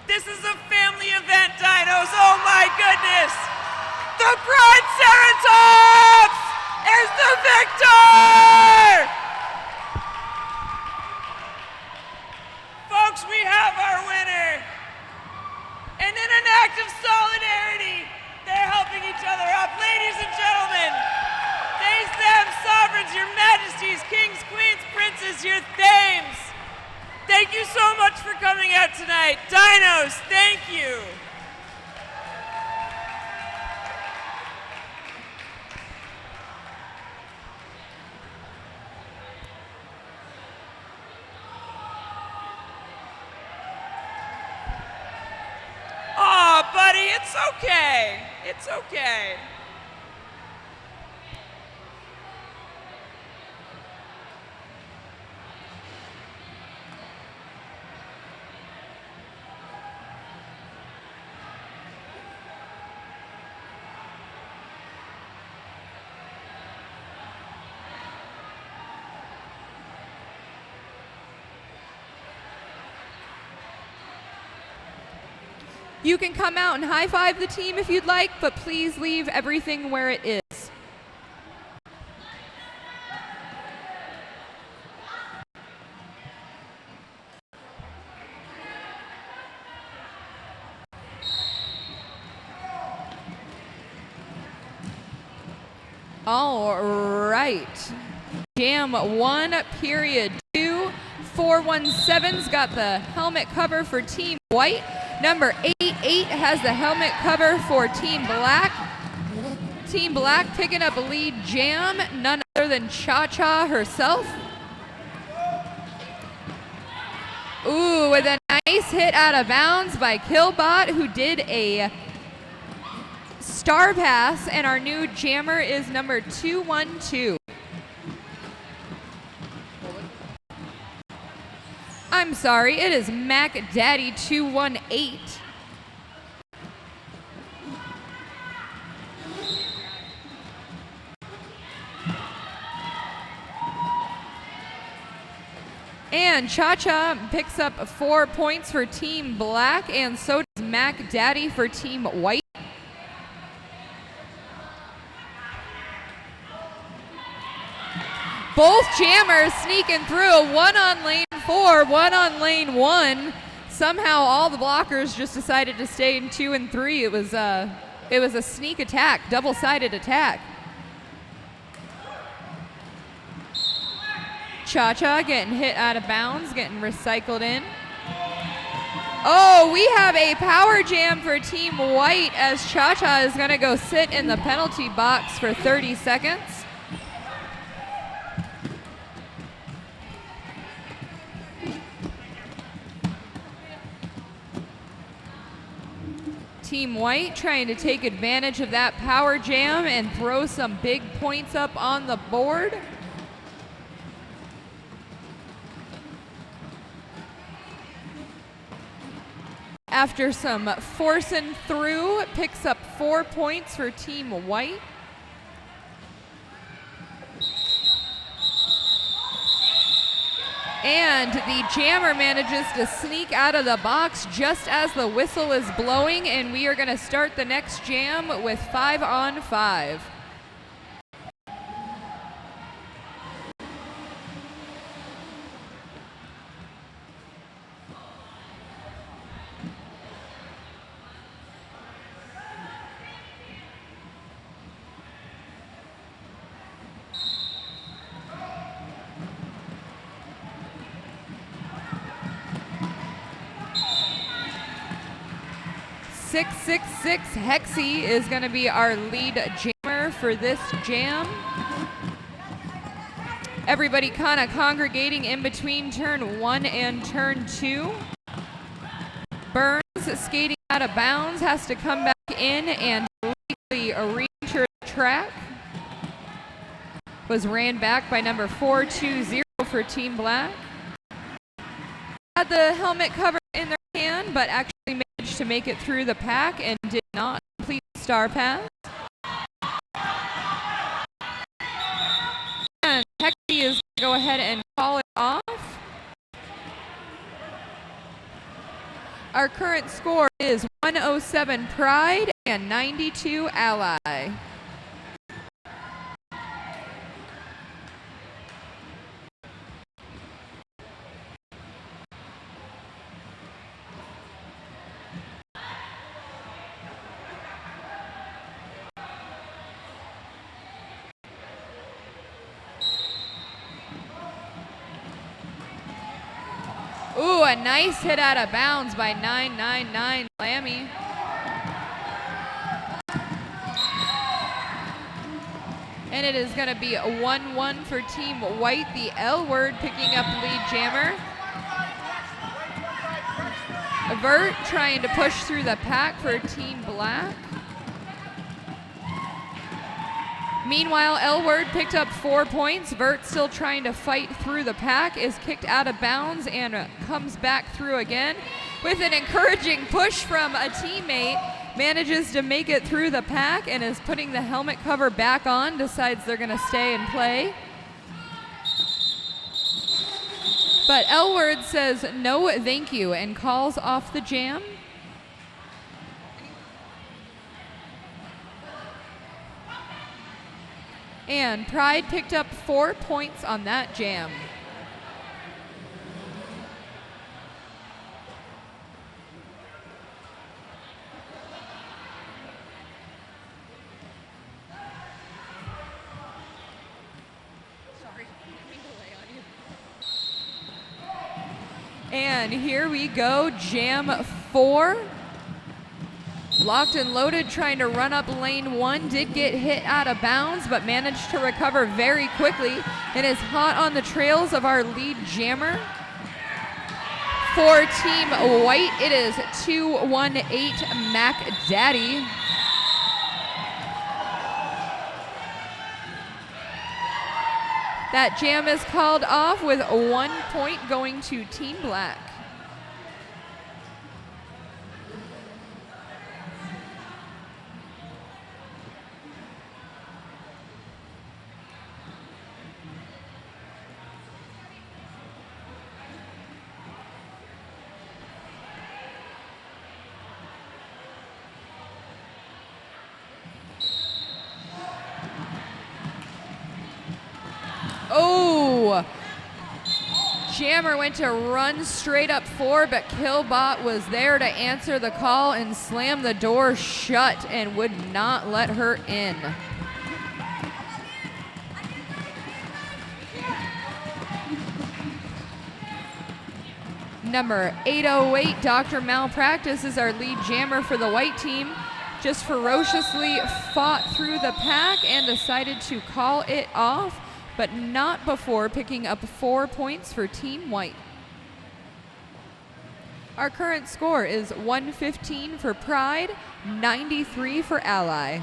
B: This is a family event, dinos. Oh my goodness! The Prideceratops is the victor! Folks, we have our winner. And in an act of solidarity, they're helping each other up. Ladies and gentlemen, theys, them, sovereigns, your majesties, kings, queens, princes, your thames. Thank you so much for coming out tonight. Dinos, thank you. okay. It's okay.
A: You can come out and high-five the team if you'd like, but please leave everything where it is. All right. Jam 1, period 2. 417's got the helmet cover for Team White. Number 88 has the helmet cover for Team Black. Team Black picking up a lead jam, none other than Cha-Cha herself. Ooh, with a nice hit out of bounds by Killbot, who did a star pass, and our new jammer is number 212. I'm sorry, it is Mac Daddy 218. And Cha-Cha picks up 4 points for Team Black, and so does Mac Daddy for Team White. Both jammers sneaking through, one on lane 4, one on lane 1. Somehow all the blockers just decided to stay in 2 and 3. It was a sneak attack, double-sided attack. Cha-Cha getting hit out of bounds, getting recycled in. Oh, we have a power jam for Team White as Cha-Cha is going to go sit in the penalty box for 30 seconds. Team White trying to take advantage of that power jam and throw some big points up on the board. After some forcing through, it picks up 4 points for Team White. And the jammer manages to sneak out of the box just as the whistle is blowing, and we are going to start the next jam with 5 on 5. .666 Hexy is going to be our lead jammer for this jam. Everybody kind of congregating in between turn 1 and turn 2. Burns skating out of bounds, has to come back in and legally re-enter the track. Was ran back by number 420 for Team Black. Had the helmet cover in their hand, but actually managed to make it through the pack and did not complete the star pass. And Hexy is going to go ahead and call it off. Our current score is 107 Pride and 92 Ally. Ooh, a nice hit out of bounds by 999 Lammy. And it is going to be a 1-1 for Team White. The L word picking up lead jammer. Vert trying to push through the pack for Team Black. Meanwhile, L-Word picked up 4 points. Vert still trying to fight through the pack, is kicked out of bounds and comes back through again. With an encouraging push from a teammate, manages to make it through the pack and is putting the helmet cover back on, decides they're gonna stay and play. But L-Word says no thank you and calls off the jam. And Pride picked up 4 points on that jam. And here we go, jam 4. Locked and loaded, trying to run up lane 1, did get hit out of bounds, but managed to recover very quickly and is hot on the trails of our lead jammer. For Team White, it is 218 Mac Daddy. That jam is called off with 1 point going to Team Black. Oh! Jammer went to run straight up 4, but Killbot was there to answer the call and slam the door shut and would not let her in. Number 808, Dr. Malpractice, is our lead jammer for the white team. Just ferociously fought through the pack and decided to call it off, but not before picking up 4 points for Team White. Our current score is 115 for Pride, 93 for Ally.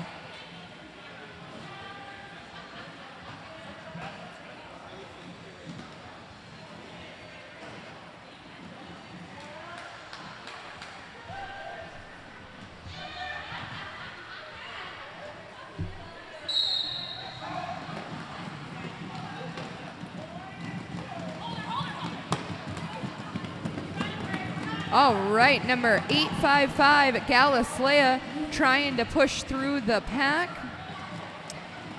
A: All right, number 855, Allyasaurus, trying to push through the pack.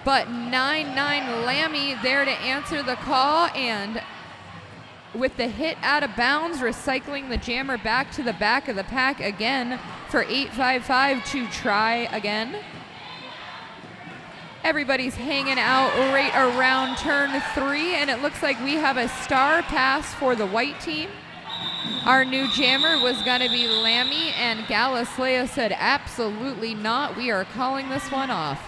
A: But 99 Lammy there to answer the call, and with the hit out of bounds, recycling the jammer back to the back of the pack again for 855 to try again. Everybody's hanging out right around turn 3, and it looks like we have a star pass for the white team. Our new jammer was going to be Lammy, and Allyasaurus said absolutely not. We are calling this one off.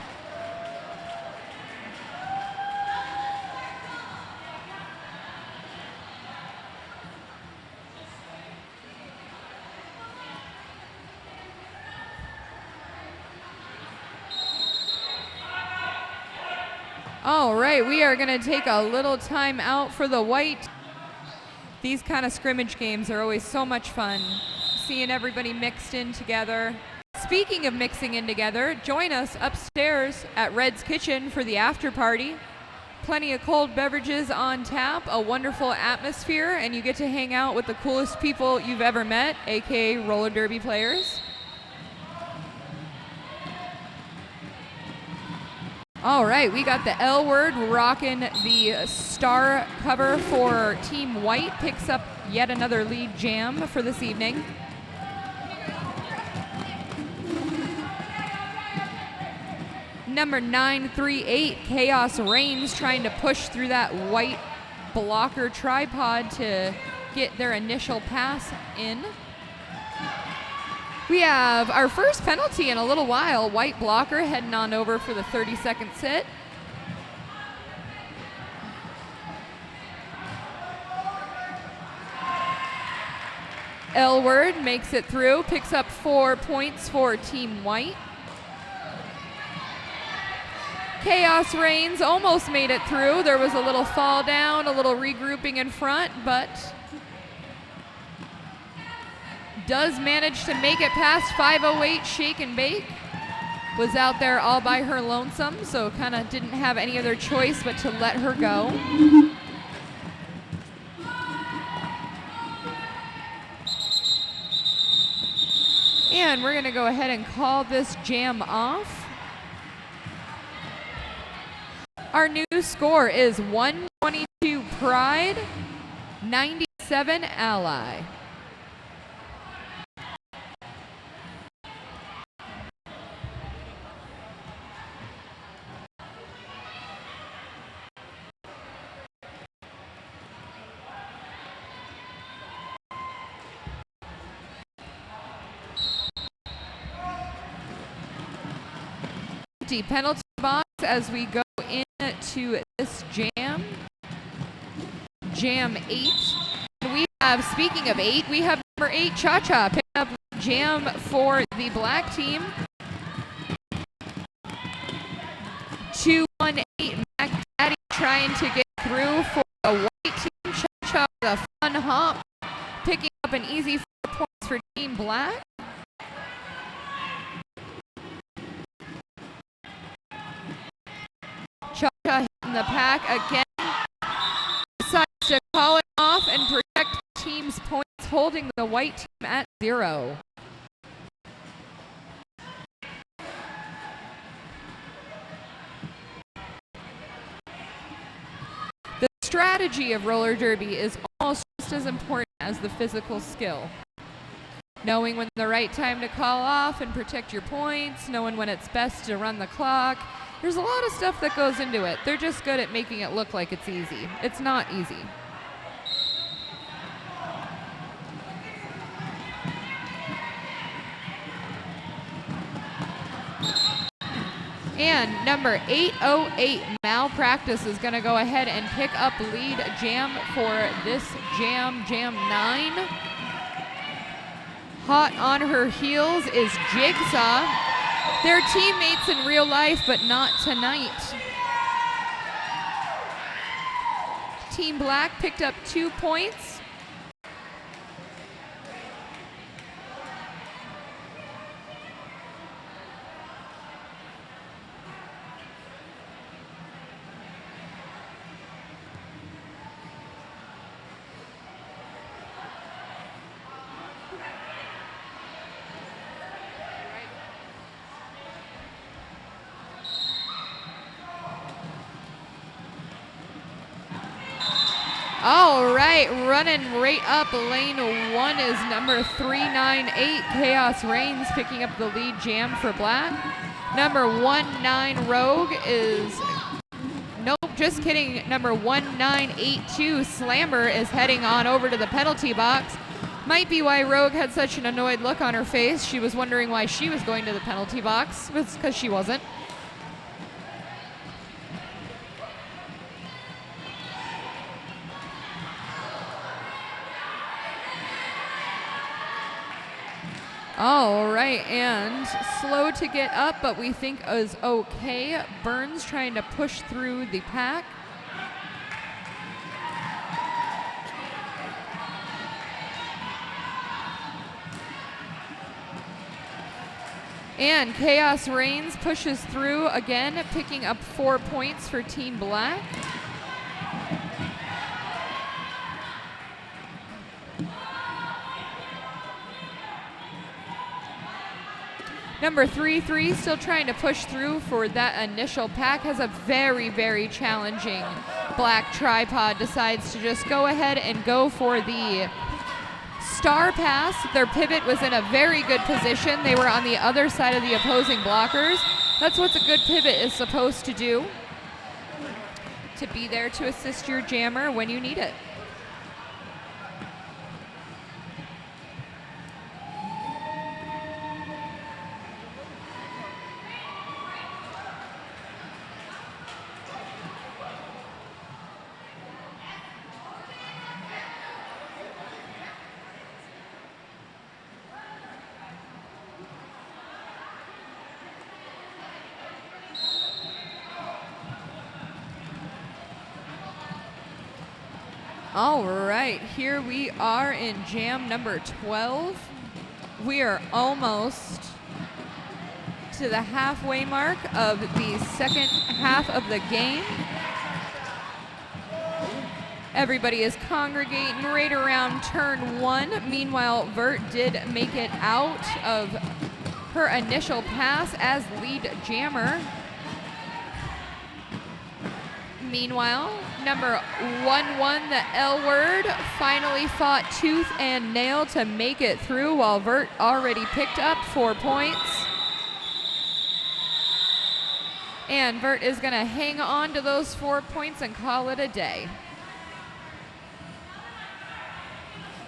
A: All right, we are going to take a little time out for the white. These kind of scrimmage games are always so much fun, seeing everybody mixed in together. Speaking of mixing in together, join us upstairs at Red's Kitchen for the after party. Plenty of cold beverages on tap, a wonderful atmosphere, and you get to hang out with the coolest people you've ever met, aka roller derby players. All right, we got the L word rocking the star cover for Team White. Picks up yet another lead jam for this evening. Number 938, Chaos Reigns, trying to push through that white blocker tripod to get their initial pass in. We have our first penalty in a little while. White blocker heading on over for the 30-second sit. L-Word makes it through, picks up 4 points for Team White. Chaos Reigns almost made it through. There was a little fall down, a little regrouping in front, but does manage to make it past 508 Shake and Bake. Was out there all by her lonesome, so kind of didn't have any other choice but to let her go. And we're going to go ahead and call this jam off. Our new score is 122 Pride, 97 Ally. Empty penalty box as we go into this jam. Jam 8. We have, speaking of 8, we have number 8 Cha-Cha picking up jam for the black team. 218 Mac Daddy trying to get through for the white team. Cha-Cha with a fun hop, picking up an easy 4 points for Team Black. Cha-Cha hitting the pack again. Decides to call it off and protect the team's points, holding the white team at 0. The strategy of roller derby is almost just as important as the physical skill. Knowing when the right time to call off and protect your points, knowing when it's best to run the clock. There's a lot of stuff that goes into it. They're just good at making it look like it's easy. It's not easy. And number 808 Malpractice is going to go ahead and pick up lead jam for this jam 9. Hot on her heels is Jigsaw. They're teammates in real life, but not tonight. Team Black picked up 2 points. All right, running right up lane 1 is number 398 Chaos Reigns picking up the lead jam for Black. Number 19 Rogue is, nope, just kidding. Number 1982 Slammer is heading on over to the penalty box. Might be why Rogue had such an annoyed look on her face. She was wondering why she was going to the penalty box. It's because she wasn't. All right, and slow to get up, but we think is okay. Burns trying to push through the pack. And Chaos Reigns pushes through again, picking up 4 points for Team Black. Number 33 still trying to push through for that initial pack. Has a very, very challenging black tripod. Decides to just go ahead and go for the star pass. Their pivot was in a very good position. They were on the other side of the opposing blockers. That's what a good pivot is supposed to do. To be there to assist your jammer when you need it. All right, here we are in jam number 12. We are almost to the halfway mark of the second half of the game. Everybody is congregating right around turn 1. Meanwhile, Vert did make it out of her initial pass as lead jammer. Meanwhile, number 1-1, the L word, finally fought tooth and nail to make it through, while Vert already picked up 4 points. And Vert is going to hang on to those 4 points and call it a day.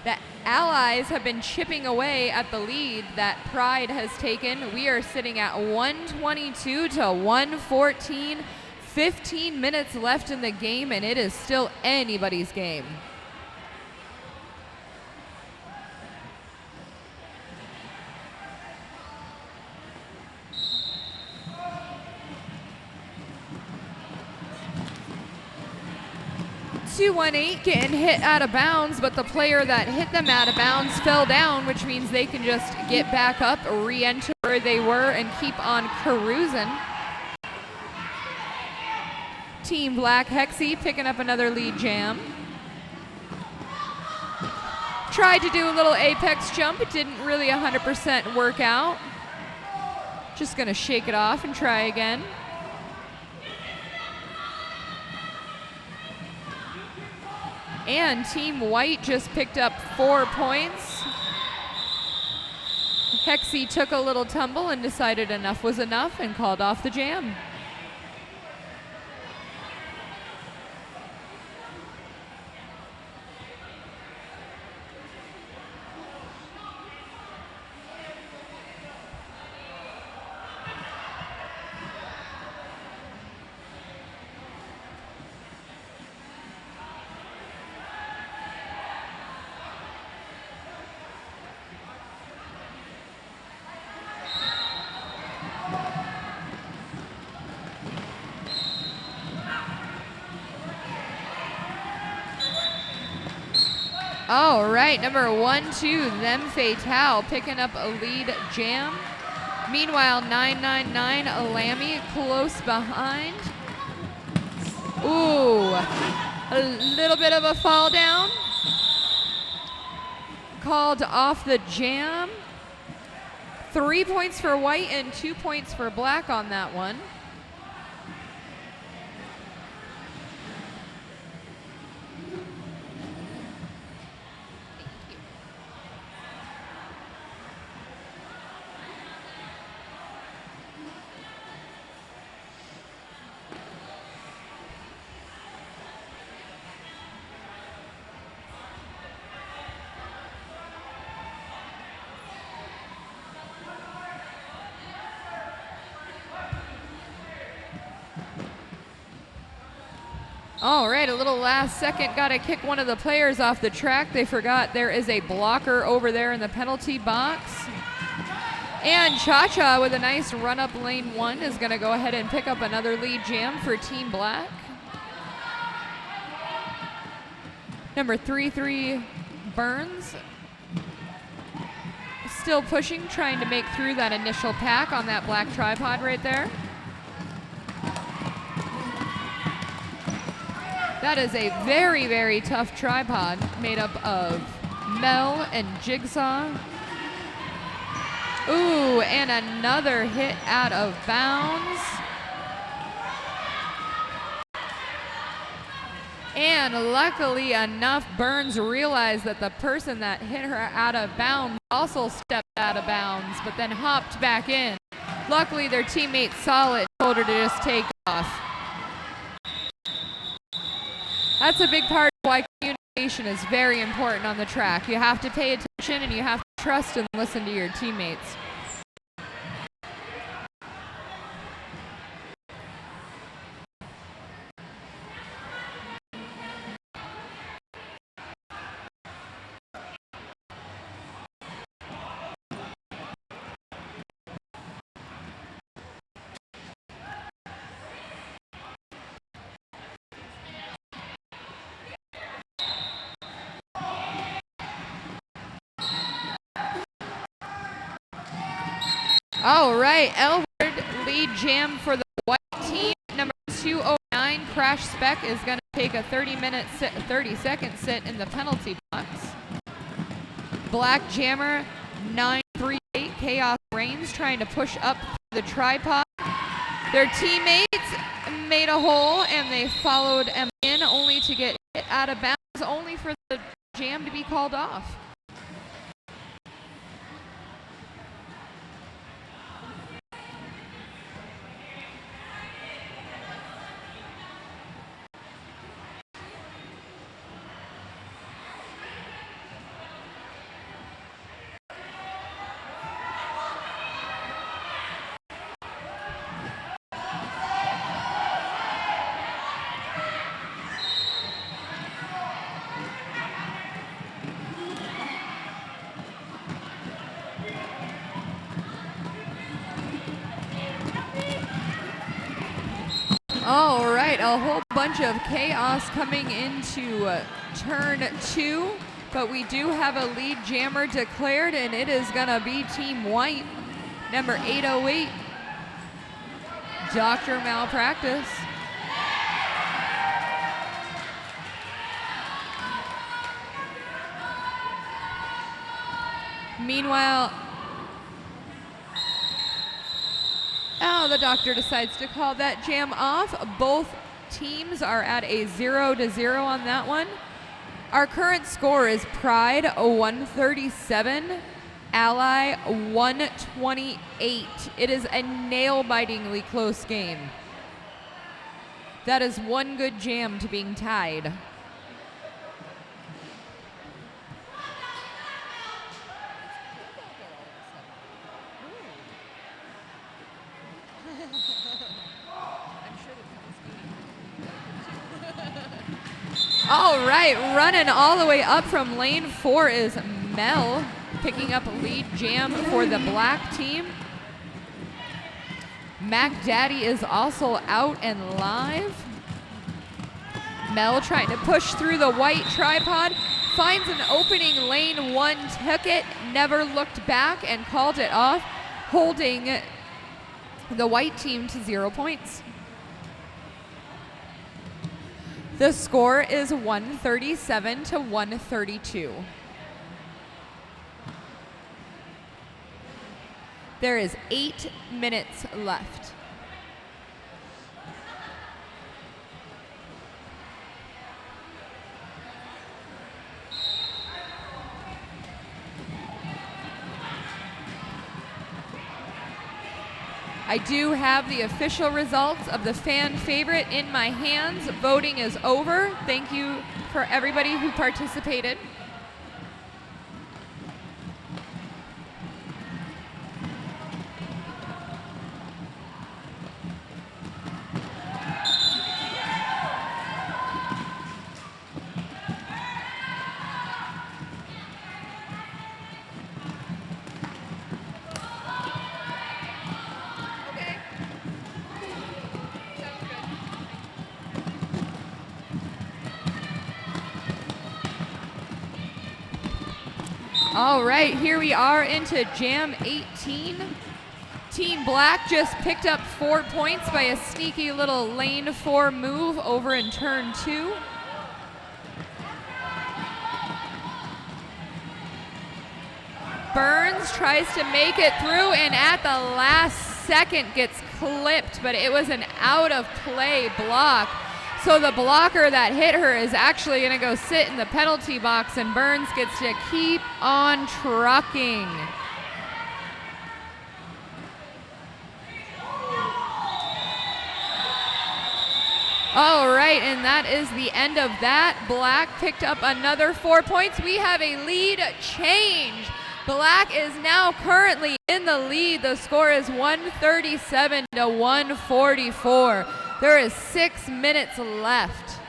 A: The Allies have been chipping away at the lead that Pride has taken. We are sitting at 122 to 114. 15 minutes left in the game, and it is still anybody's game. .218 getting hit out of bounds, but the player that hit them out of bounds fell down, which means they can just get back up, re-enter where they were, and keep on cruising. Team Black Hexy picking up another lead jam. Tried to do a little apex jump. It didn't really 100% work out. Just gonna shake it off and try again. And Team White just picked up 4 points. Hexy took a little tumble and decided enough was enough and called off the jam. All right, number 1-2, Them Fatale, picking up a lead jam. Meanwhile, 999, Lammy close behind. Ooh, a little bit of a fall down. Called off the jam. 3 points for White and 2 points for Black on that one. All right, a little last second, got to kick one of the players off the track. They forgot there is a blocker over there in the penalty box. And Cha-Cha with a nice run up lane 1 is going to go ahead and pick up another lead jam for Team Black. Number 3-3, Burns. Still pushing, trying to make through that initial pack on that black tripod right there. That is a very, very tough tripod made up of Mel and Jigsaw. Ooh, and another hit out of bounds. And luckily enough, Burns realized that the person that hit her out of bounds also stepped out of bounds, but then hopped back in. Luckily, their teammate saw it and told her to just take off. That's a big part of why communication is very important on the track. You have to pay attention and you have to trust and listen to your teammates. All right, Elwood lead jam for the white team. Number 209, Crash Spec, is going to take a 30-second sit in the penalty box. Black Jammer 938, Chaos Reigns, trying to push up the tripod. Their teammates made a hole and they followed them in, only to get hit out of bounds, only for the jam to be called off. All right, a whole bunch of chaos coming into turn 2, but we do have a lead jammer declared, and it is gonna be Team White, number 808, Dr. Malpractice. Meanwhile, the doctor decides to call that jam off. Both teams are at a 0-0 on that one. Our current score is Pride 137, Ally 128. It is a nail-bitingly close game. That is one good jam to being tied. All right, running all the way up from lane 4 is Mel, picking up lead jam for the black team. Mac Daddy is also out and live. Mel trying to push through the white tripod, finds an opening, lane 1 took it, never looked back and called it off, holding the white team to 0 points. The score is 137 to 132. There is 8 minutes left. I do have the official results of the fan favorite in my hands. Voting is over. Thank you for everybody who participated. All right, here we are into Jam 18. Team Black just picked up 4 points by a sneaky little lane 4 move over in turn 2. Burns tries to make it through and at the last second gets clipped, but it was an out of play block. So the blocker that hit her is actually going to go sit in the penalty box, and Burns gets to keep on trucking. All right, and that is the end of that. Black picked up another 4 points. We have a lead change. Black is now currently in the lead. The score is 137 to 144. There is 6 minutes left.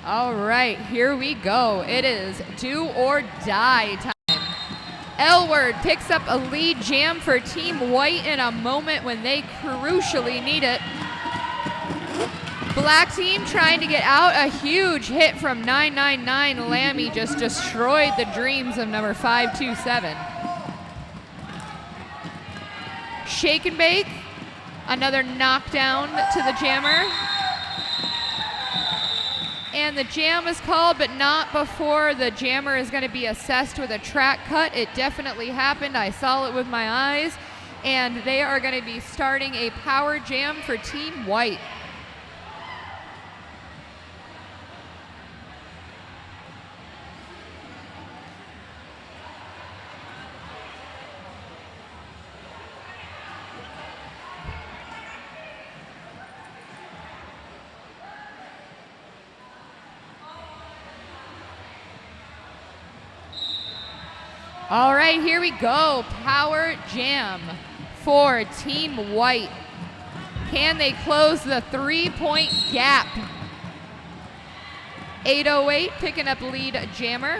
A: All right, here we go. It is do or die time. Elward picks up a lead jam for Team White in a moment when they crucially need it. Black team trying to get out. A huge hit from 999. Lammy just destroyed the dreams of number 527. Shake and bake. Another knockdown to the jammer. And the jam is called, but not before the jammer is going to be assessed with a track cut. It definitely happened. I saw it with my eyes. And they are going to be starting a power jam for Team White. All right, here we go. Power jam for Team White. Can they close the 3-point gap? 808 picking up lead jammer.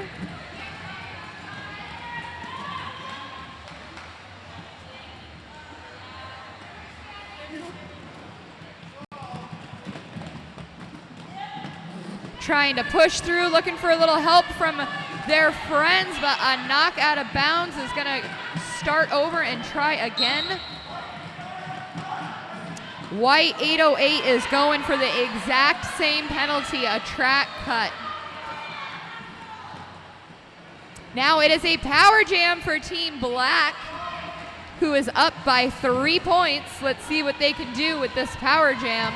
A: Trying to push through, looking for a little help from their friends, but a knock out of bounds is going to start over and try again. White 808 is going for the exact same penalty, a track cut. Now it is a power jam for Team Black, who is up by 3 points. Let's see what they can do with this power jam.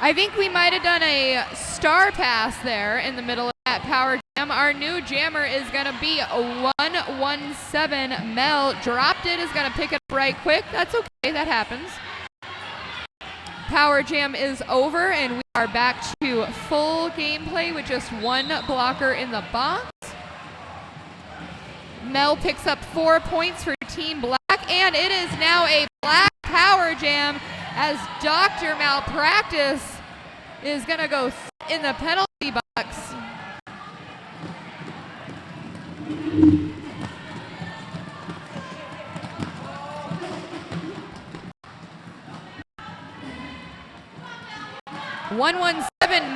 A: I think we might have done a star pass there in the middle of that power jam. Our new jammer is going to be a 117. Mel dropped it, is going to pick it up right quick. That's okay, that happens. Power jam is over, and we are back to full gameplay with just one blocker in the box. Mel picks up 4 points for Team Black, and it is now a Black power jam as Dr. Malpractice is going to go in the penalty box.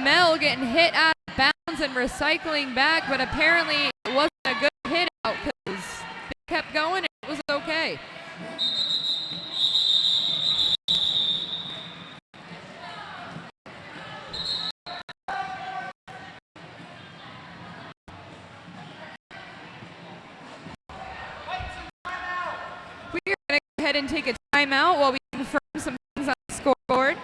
A: Mel getting hit out of bounds and recycling back, but apparently it wasn't a good hit out because they kept going and it was okay. We are going to go ahead and take a timeout while we confirm some things on the scoreboard.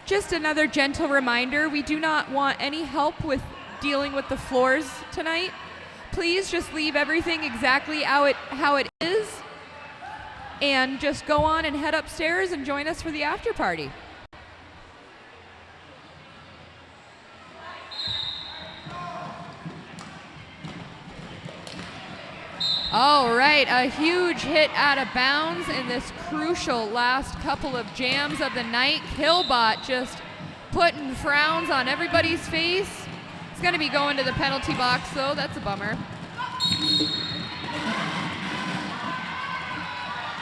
A: Just another gentle reminder, we do not want any help with dealing with the floors tonight. Please just leave everything exactly how it is and just go on and head upstairs and join us for the after party. All right, a huge hit out of bounds in this crucial last couple of jams of the night. Killbot just putting frowns on everybody's face. It's going to be going to the penalty box, though. That's a bummer.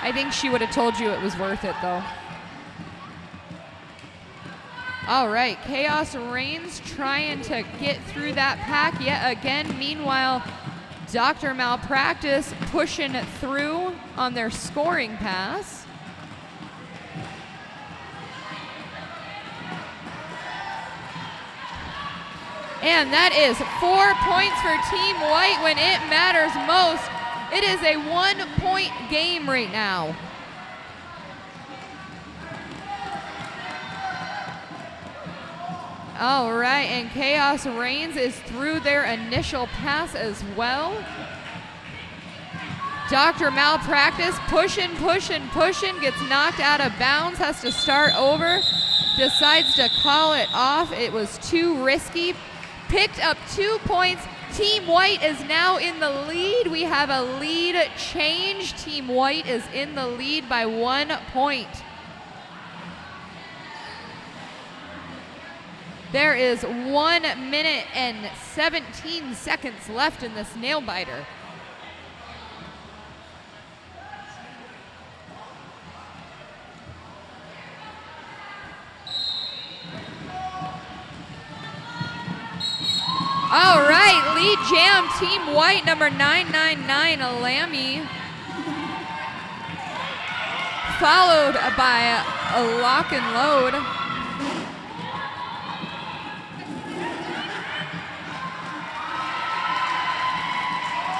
A: I think she would have told you it was worth it, though. All right, Chaos Reigns trying to get through that pack yet again. Meanwhile, Dr. Malpractice pushing it through on their scoring pass. And that is 4 points for Team White when it matters most. It is a 1-point game right now. All right, and Chaos Reigns is through their initial pass as well. Dr. Malpractice pushing, gets knocked out of bounds, has to start over, decides to call it off. It was too risky. Picked up 2 points Team White is now in the lead. We have a lead change. Team White is in the lead by 1 point. There is 1 minute and 17 seconds left in this nail biter. All right, lead jam, Team White, number 999, Lammy. Followed by a lock and load.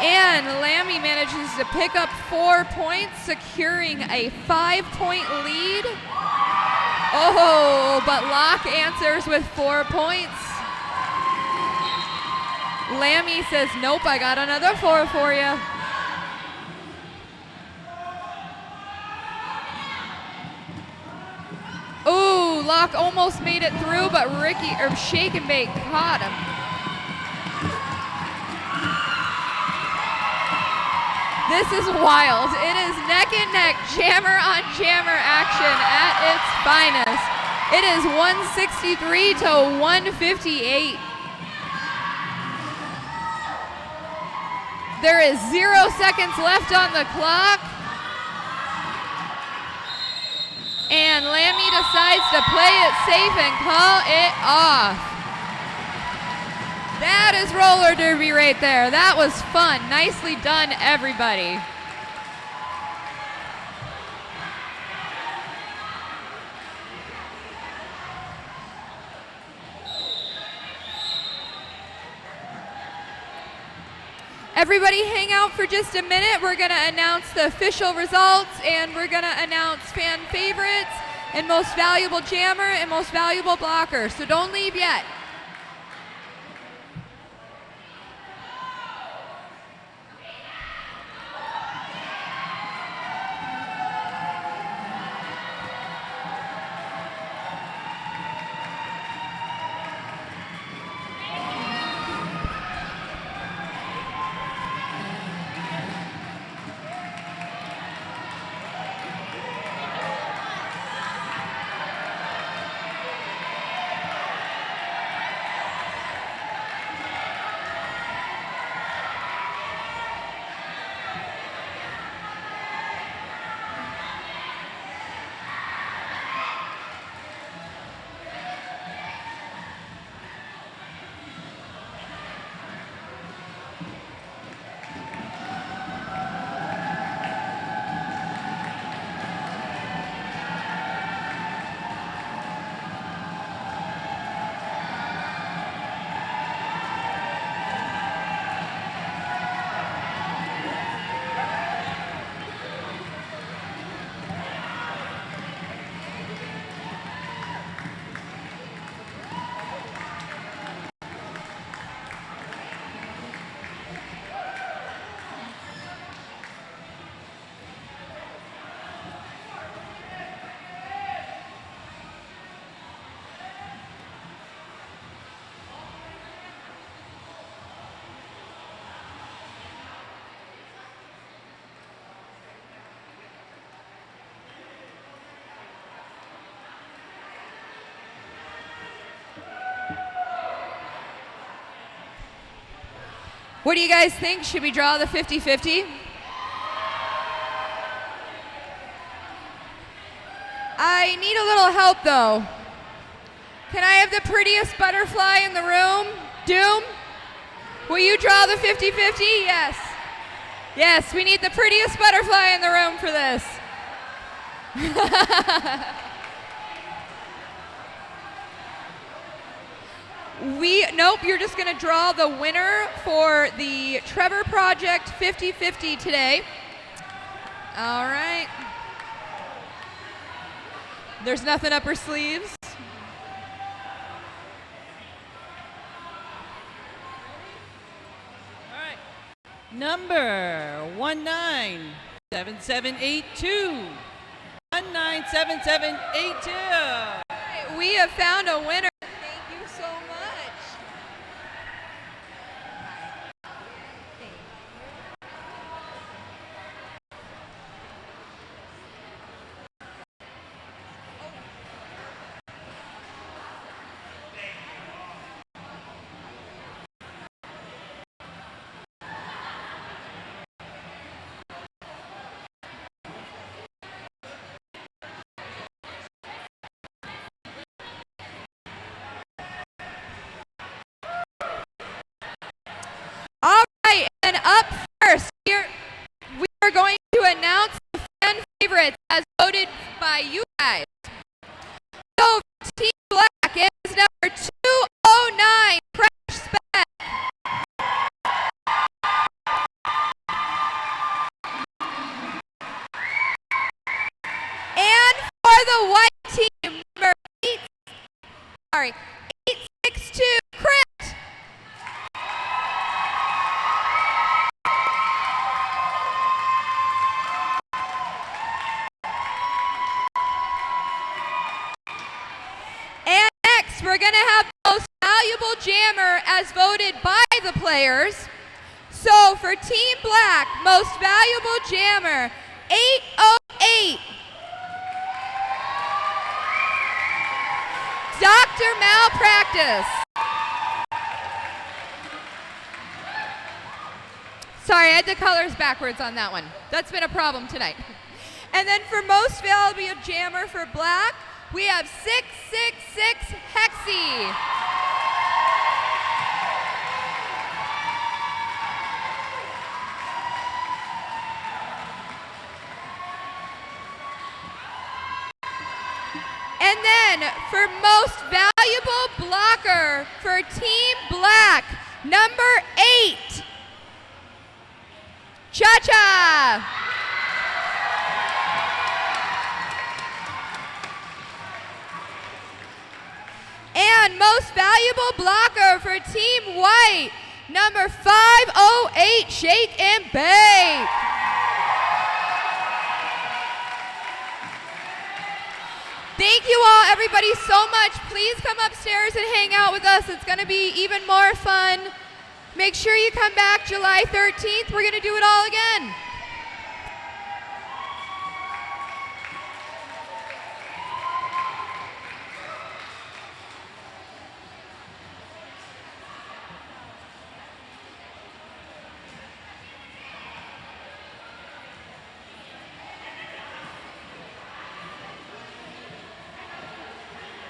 A: And Lammy manages to pick up 4 points, securing a 5-point lead. Oh, but Locke answers with 4 points. Lammy says, nope, I got another 4 for you. Ooh, Locke almost made it through, but Shake and Bake caught him. This is wild. It is neck and neck, jammer on jammer action at its finest. It is 163 to 158. There is 0 seconds left on the clock. And Lammy decides to play it safe and call it off. That is roller derby right there. That was fun. Nicely done, everybody. Everybody hang out for just a minute. We're going to announce the official results, and we're going to announce fan favorites and most valuable jammer and most valuable blocker. So don't leave yet. What do you guys think? Should we draw the 50-50? I need a little help though. Can I have the prettiest butterfly in the room? Doom? Will you draw the 50-50? Yes. Yes, we need the prettiest butterfly in the room for this. Nope, you're just gonna draw the winner for the Trevor Project 50-50 today. All right. There's nothing up her sleeves.
C: All right. Number 197782. 197782.
A: All right, we have found a winner. Thank you so much. And up first, we are going to announce the fan favorites as voted by you guys. So for Team Black, it is number 209, Crash Spec. And for the white team, number 862, Crit. And next, we're going to have most valuable jammer as voted by the players. So for Team Black, most valuable jammer, 808. Dr. Malpractice. Sorry, I had the colors backwards on that one. That's been a problem tonight. And then for most valuable jammer for Black, we have 666 Hexy. And then for most valuable blocker for Team Black, number 8, Cha-Cha. And most valuable blocker for Team White, number 508, Shake and Bake. Thank you all, everybody, so much. Please come upstairs and hang out with us. It's going to be even more fun. Make sure you come back July 13th. We're going to do it all again.